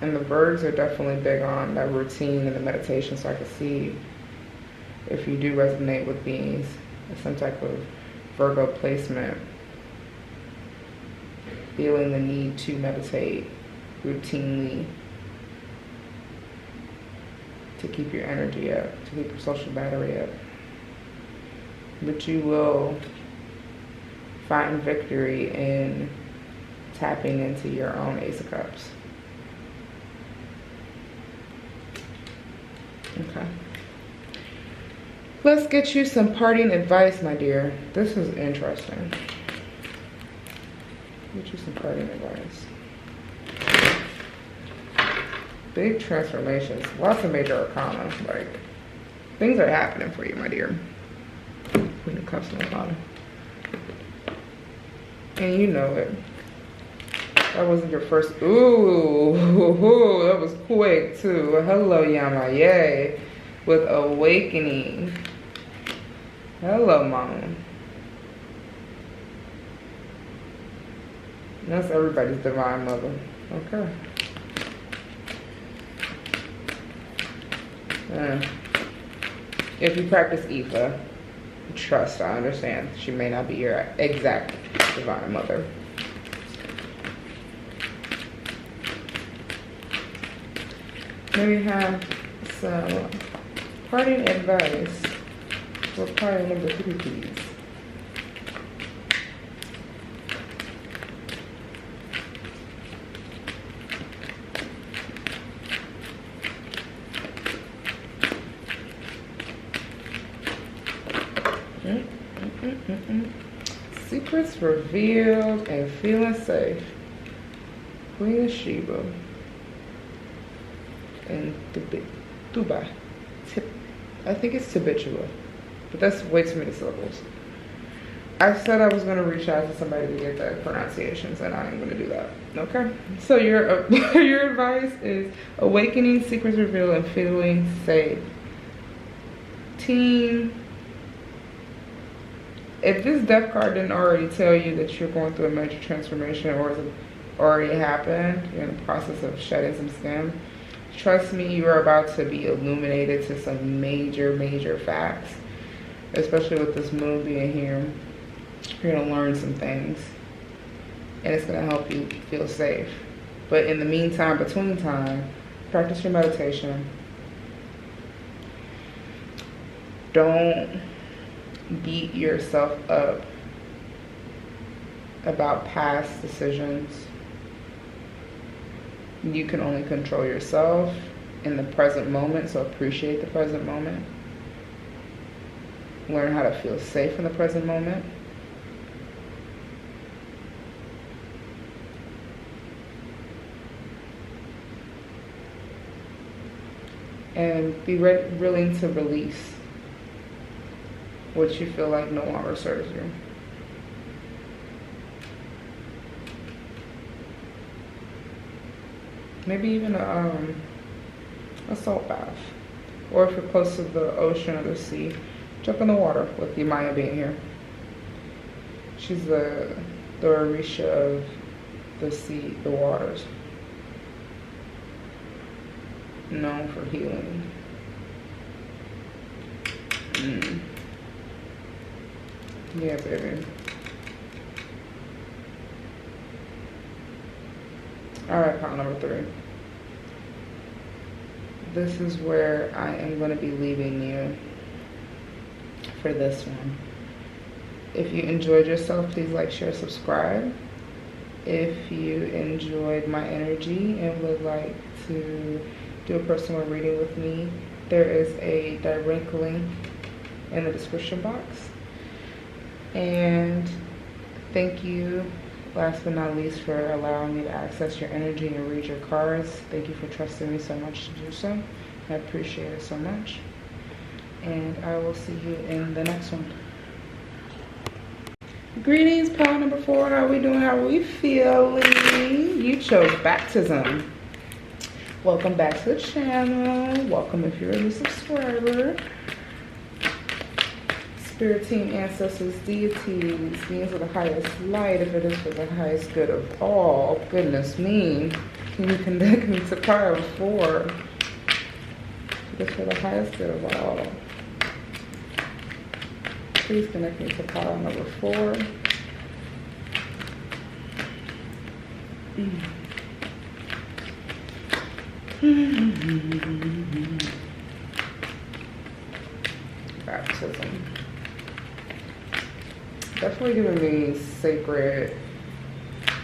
And the Virgs are definitely big on that routine and the meditation, so I can see if you do resonate with beings, some type of Virgo placement, feeling the need to meditate routinely to keep your energy up, to keep your social battery up. But you will find victory in tapping into your own Ace of Cups. Okay. Let's get you some parting advice, my dear. This is interesting. Get you some parting advice. Big transformations. Lots of major arcana. Like, things are happening for you, my dear. Queen of Cups on the bottom. And you know it. That wasn't your first. Ooh, that was quick too. Hello, Yamaye, with awakening. Hello, Mom. That's everybody's divine mother. Okay. If you practice Ifa, trust, I understand. She may not be your exact divine mother. Maybe have some parting advice for pile number 3, please. Secrets revealed and feeling safe. Queen of Sheba. And Tuba. I think it's Tibitua. But that's way too many syllables. I said I was going to reach out to somebody to get the pronunciations, and I am going to do that. Okay? So your your advice is awakening, secrets revealed, and feeling safe. Team, if this death card didn't already tell you that you're going through a major transformation or it's already happened, you're in the process of shedding some skin, trust me, you are about to be illuminated to some major, major facts. Especially with this moon being here, you're going to learn some things. And it's going to help you feel safe. But in the meantime, between time, practice your meditation. Don't beat yourself up about past decisions. You can only control yourself in the present moment, so appreciate the present moment. Learn how to feel safe in the present moment. And be willing to release what you feel like no longer serves you. Maybe even a salt bath. Or if you're close to the ocean or the sea, jump in the water with the Maya being here. She's the Orisha of the sea, the waters. Known for healing. Yeah, baby. Alright, pile number 3. This is where I am going to be leaving you for this one. If you enjoyed yourself, please like, share, subscribe. If you enjoyed my energy and would like to do a personal reading with me, there is a direct link in the description box. And thank you, last but not least, for allowing me to access your energy and read your cards. Thank you for trusting me so much to do so. I appreciate it so much. And I will see you in the next one. Greetings, pile number 4. How are we doing? How are we feeling? You chose baptism. Welcome back to the channel. Welcome if you're a new subscriber. Spirit team, ancestors, deities, beings of the highest light, if it is for the highest good of all. Goodness me. Can you connect me to pile 4? If it is for the highest good of all. Please connect me to pile number 4. Baptism. Definitely giving me sacred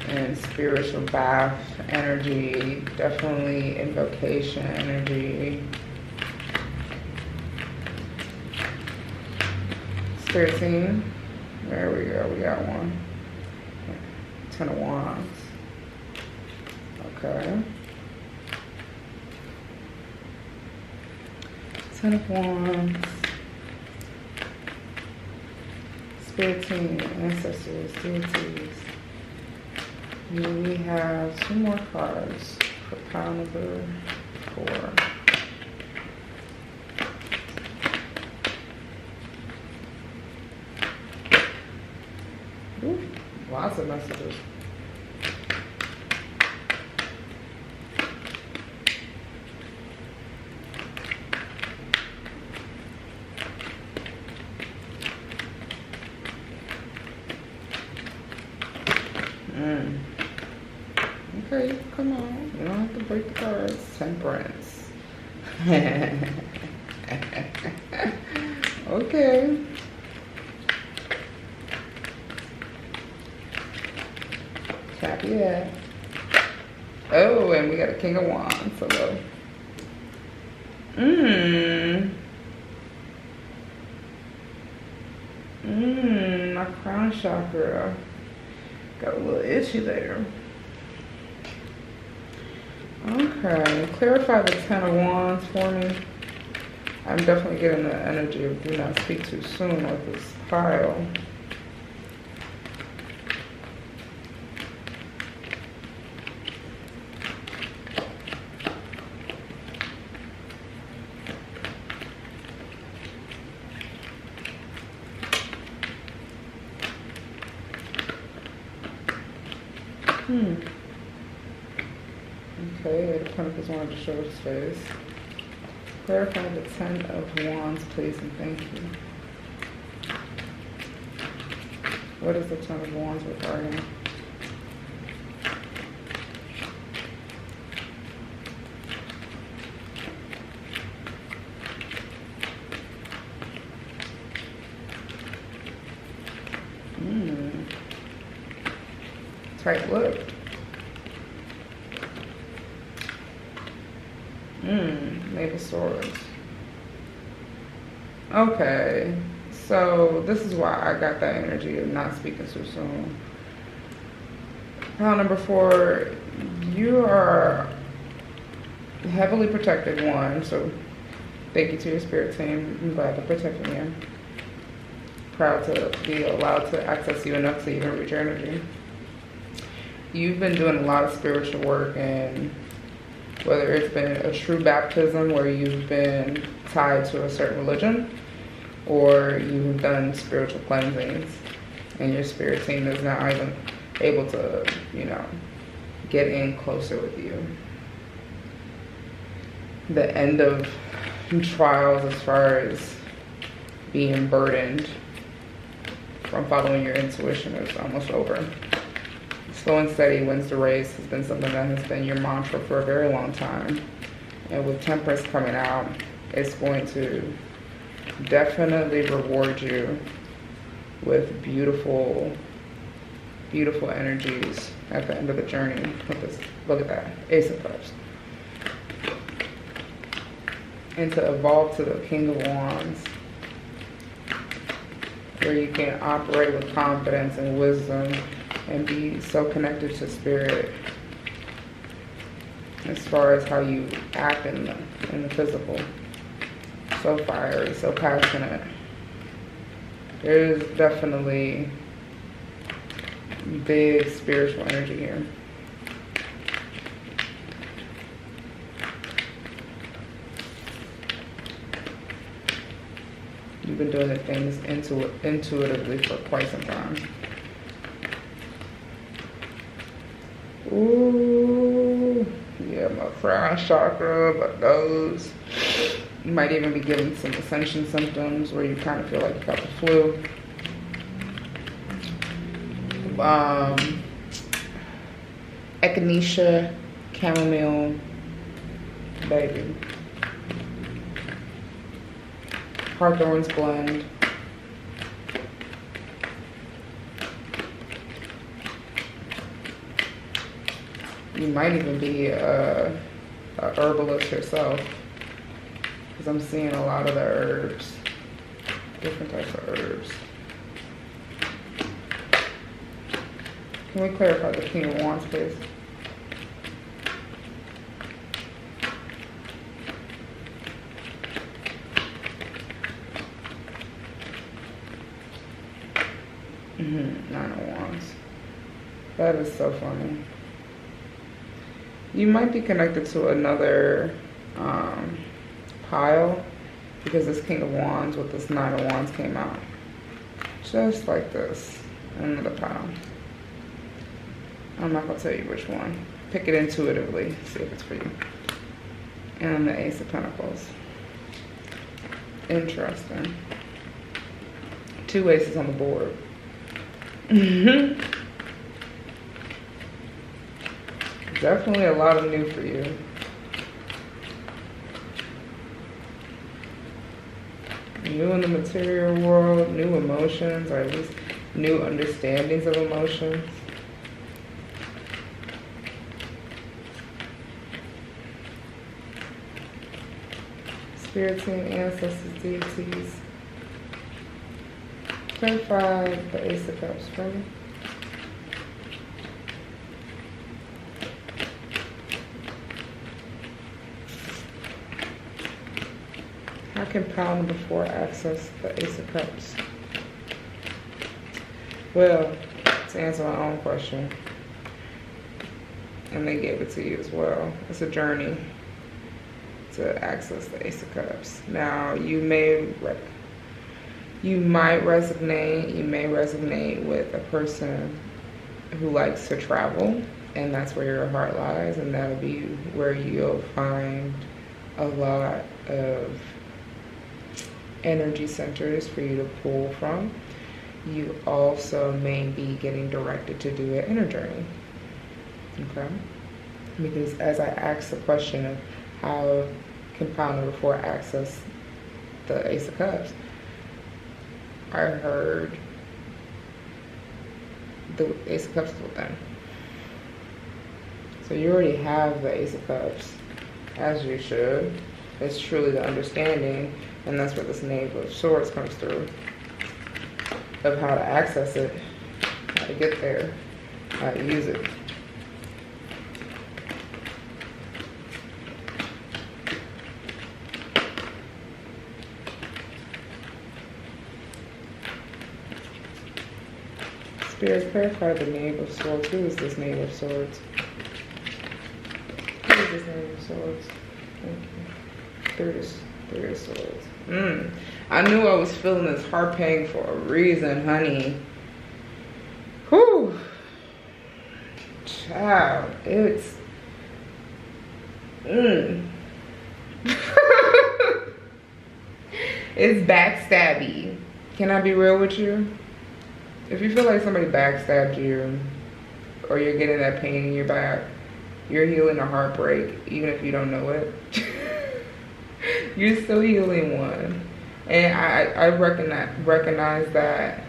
and spiritual bath energy. Definitely invocation energy. Spirit team. There we go. We got one. 10 of Wands. Okay. 10 of Wands. Spirit team, ancestors, deities. And we have 2 more cards for pile number 4. Ooh, lots of messages. Okay, come on. You don't have to break the cards. Temperance. Okay. Copy that. Oh, and we got a King of Wands. Hello. My crown chakra got a little itchy there. Okay, clarify the 10 of Wands for me. I'm definitely getting the energy of do not speak too soon with this pile. Okay, the Pentacles wanted to show his face. Clarify the 10 of Wands, please, and thank you. What is the 10 of Wands regarding? Tight lip. Knave of Swords. Okay, so this is why I got that energy of not speaking too soon. Pile number 4, you are heavily protected, one, so thank you to your spirit team. I'm glad they're protecting you. Proud to be allowed to access you enough to even reach your energy. You've been doing a lot of spiritual work, and whether it's been a true baptism where you've been tied to a certain religion, or you've done spiritual cleansings, and your spirit team is now even able to, you know, get in closer with you. The end of trials as far as being burdened from following your intuition is almost over. Slow and steady wins the race has been something that has been your mantra for a very long time. And with Temperance coming out, it's going to definitely reward you with beautiful, beautiful energies at the end of the journey. Look at that, Ace of Cups. And to evolve to the King of Wands. where you can operate with confidence and wisdom and be so connected to spirit as far as how you act in the physical. So fiery, so passionate. There's definitely big spiritual energy here. You've been doing the things intuitively for quite some time. Ooh, yeah, my crown chakra, my nose. You might even be getting some ascension symptoms where you kind of feel like you got the flu. Echinacea, chamomile, baby. Hawthorn's blend. You might even be a herbalist yourself, because I'm seeing a lot of the herbs, different types of herbs. Can we clarify the King of Wands, please? Nine of Wands. That is so funny. You might be connected to another pile, because this King of Wands with this Nine of Wands came out. Just like this. Another pile. I'm not going to tell you which one. Pick it intuitively. See if it's for you. And the Ace of Pentacles. Interesting. 2 aces on the board. Definitely a lot of new for you. New in the material world, new emotions, or at least new understandings of emotions. Spirits and ancestors, deities. Clarify the Ace of Cups for me. How can pound before access the Ace of Cups? Well, to answer my own question, and they gave it to you as well, it's a journey to access the Ace of Cups. Now, you may resonate with a person who likes to travel, and that's where your heart lies, and that'll be where you'll find a lot of energy centers for you to pull from. You also may be getting directed to do an inner journey. Okay? Because as I asked the question of how can Power Number 4 access the Ace of Cups, I heard the Ace of Cups within. So you already have the Ace of Cups, as you should. It's truly the understanding, and that's where this Knave of Swords comes through, of how to access it, how to get there, how to use it. Spirit, clarify the Knave of Swords. Who is this Knave of Swords? Who is this Knave of Swords? Thank you. Three of Swords. I knew I was feeling this heart pain for a reason, honey. Whew. Child, it's... It's backstabby. Can I be real with you? If you feel like somebody backstabbed you, or you're getting that pain in your back, you're healing a heartbreak, even if you don't know it. You're still healing one. And I recognize that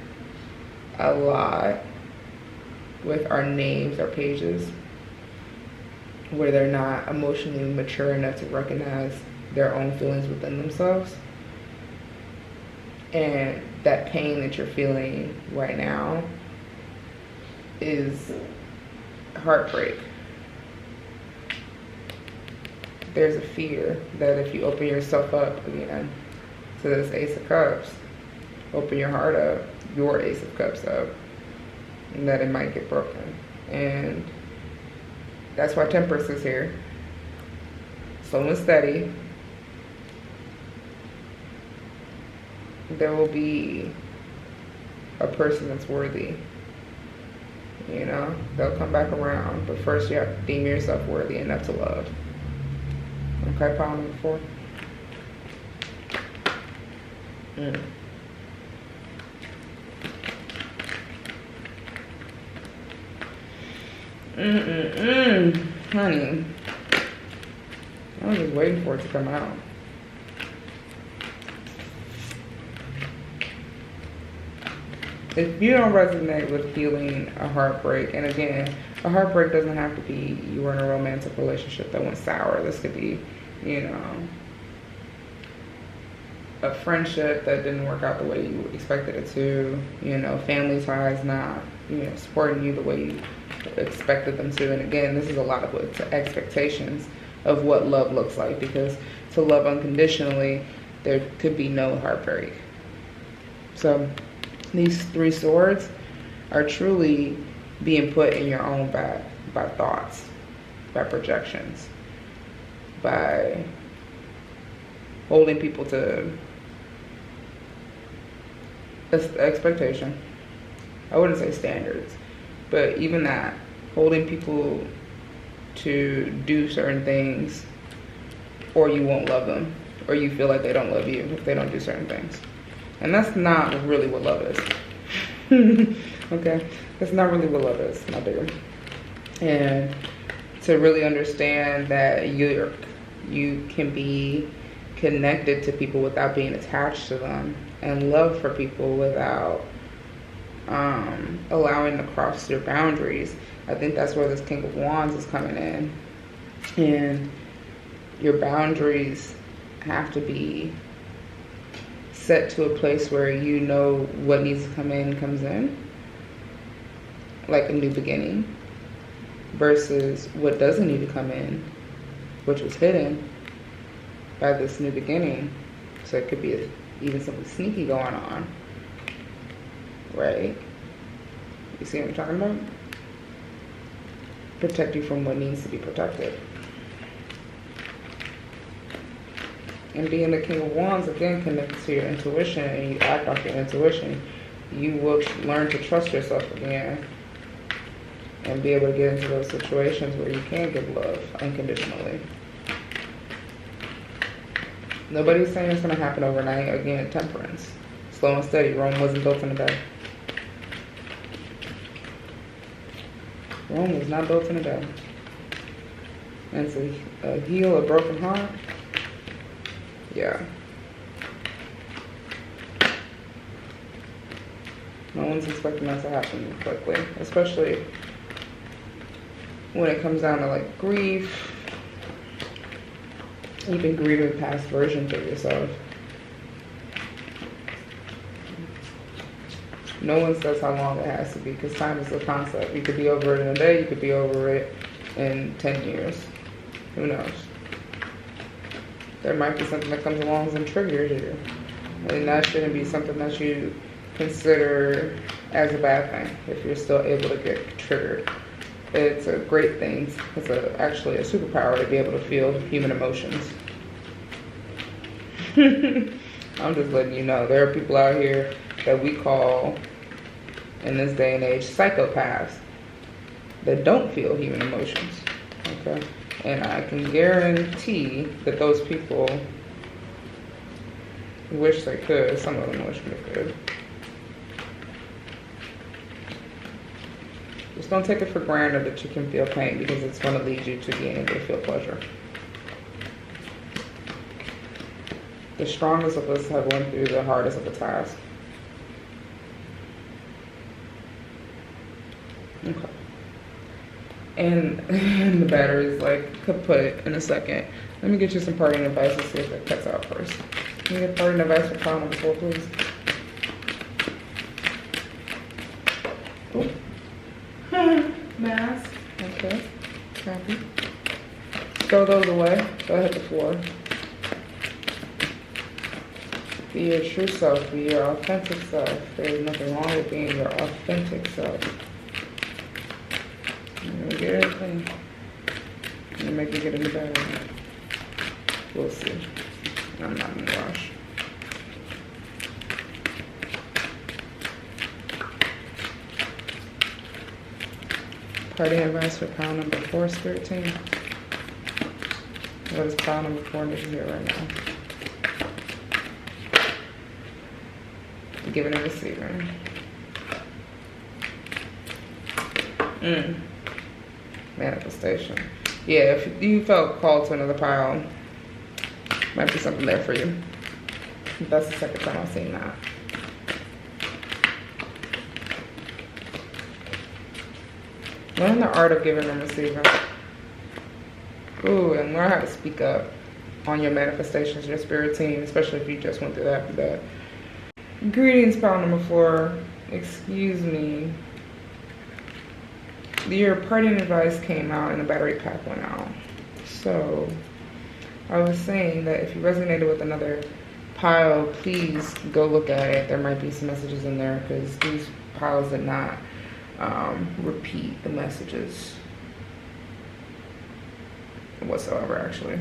a lot with our names, our pages, where they're not emotionally mature enough to recognize their own feelings within themselves. And that pain that you're feeling right now is heartbreak. There's a fear that if you open yourself up again to this Ace of Cups, open your heart up, your Ace of Cups up, and that it might get broken. And that's why Temperance is here. Slow and steady. There will be a person that's worthy. You know, they'll come back around, but first you have to deem yourself worthy enough to love. Okay, pile number 4. Honey, I was just waiting for it to come out. If you don't resonate with feeling a heartbreak, and again, a heartbreak doesn't have to be you were in a romantic relationship that went sour. This could be, you know, a friendship that didn't work out the way you expected it to, you know, family ties not, you know, supporting you the way you expected them to. And again, this is a lot of expectations of what love looks like, because to love unconditionally, there could be no heartbreak. So these 3 swords are truly being put in your own back by thoughts, by projections, by holding people to expectation. I wouldn't say standards, but even that, holding people to do certain things, or you won't love them, or you feel like they don't love you if they don't do certain things. And that's not really what love is. Okay? That's not really what love is, my dear. And to really understand that you can be connected to people without being attached to them, and love for people without allowing to cross your boundaries. I think that's where this King of Wands is coming in. And your boundaries have to be set to a place where you know what needs to come in comes in, like a new beginning, versus what doesn't need to come in, which was hidden by this new beginning. So it could be even something sneaky going on, right? You see what I'm talking about? Protect you from what needs to be protected. And being the King of Wands, again, connected to your intuition, and you act off your intuition, you will learn to trust yourself again and be able to get into those situations where you can give love unconditionally. Nobody's saying it's going to happen overnight. Again, Temperance. Slow and steady. Rome wasn't built in a day. Rome was not built in a day. And to heal a broken heart, yeah. No one's expecting that to happen quickly, especially when it comes down to like grief, even grieving past versions of yourself. No one says how long it has to be, because time is a concept. You could be over it in a day, you could be over it in 10 years. Who knows? There might be something that comes along and triggers you. And that shouldn't be something that you consider as a bad thing if you're still able to get triggered. It's a great thing. It's actually a superpower to be able to feel human emotions. I'm just letting you know, there are people out here that we call, in this day and age, psychopaths that don't feel human emotions. Okay? And I can guarantee that those people wish they could. Some of them wish they could. Just don't take it for granted that you can feel pain, because it's going to lead you to being able to feel pleasure. The strongest of us have went through the hardest of the task. Okay. And the battery's like kaput in a second. Let me get you some parting advice and see if it cuts out first. Can you get parting advice for pile number 4, please? Mask. Okay. Copy. Throw those away. Go hit the floor. Be your true self. Be your authentic self. There's nothing wrong with being your authentic self. I'm gonna get everything. I'm gonna make it get in the battery. We'll see. I'm not in a rush. Party advice for pile number 4, Spirit Team. What is pile number 4 need to hear right now? Giving and receiving. Manifestation. Yeah, if you felt called to another pile, might be something there for you. That's the second time I've seen that. Learn the art of giving and receiving. Ooh, and learn how to speak up on your manifestations, your spirit team, especially if you just went through that. Greetings, pile number 4. Excuse me. Your parting advice came out and the battery pack went out. So, I was saying that if you resonated with another pile, please go look at it. There might be some messages in there because these piles did not repeat the messages whatsoever, actually.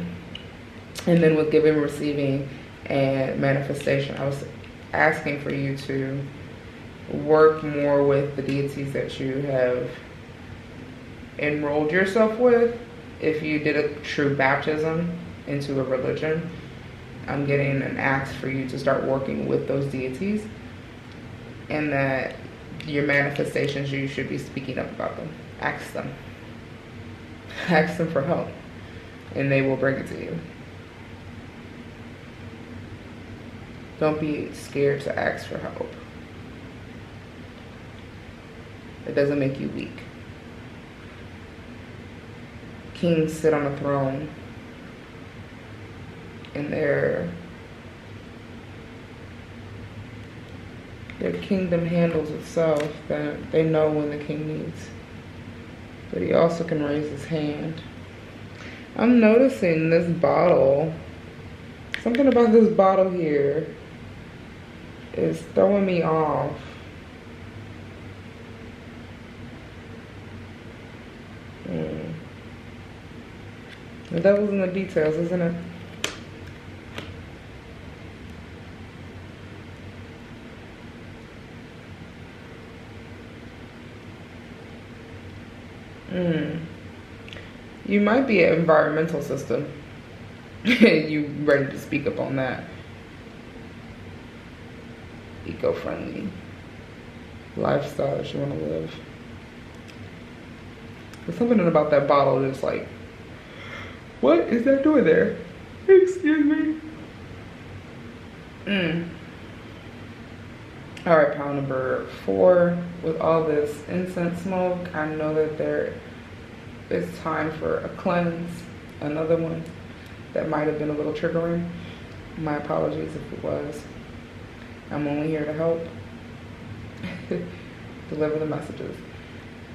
And then with giving, receiving, and manifestation, I was asking for you to work more with the deities that you have enrolled yourself with. If you did a true baptism into a religion, I'm getting an ask for you to start working with those deities, and that your manifestations, you should be speaking up about them. Ask them. Ask them for help, and they will bring it to you. Don't be scared to ask for help. It doesn't make you weak. Kings sit on a throne, and their kingdom handles itself. That they know when the king needs. But he also can raise his hand. I'm noticing this bottle. Something about this bottle here is throwing me off. The devil's in the details, isn't it? You might be an environmental system. You ready to speak up on that? Eco-friendly lifestyle that you want to live. There's something about that bottle that's like, what is that doing there? Excuse me. All right, pile number 4. With all this incense smoke, I know that it's time for a cleanse. Another one that might have been a little triggering. My apologies if it was. I'm only here to help deliver the messages.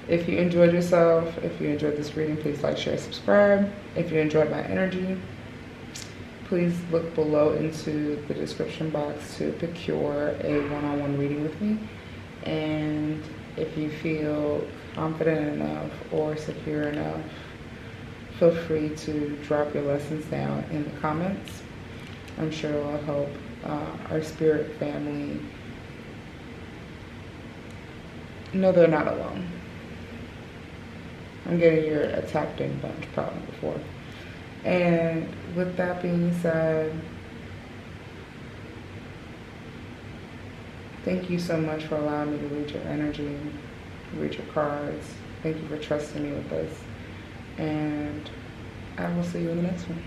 If you enjoyed yourself, if you enjoyed this reading, please like, share, subscribe. If you enjoyed my energy, please look below into the description box to procure a one-on-one reading with me. And if you feel confident enough or secure enough, feel free to drop your lessons down in the comments. I'm sure it will help our spirit family know they're not alone. I'm getting your tapped in bunch problem before. And with that being said, thank you so much for allowing me to read your energy, read your cards. Thank you for trusting me with this. And I will see you in the next one.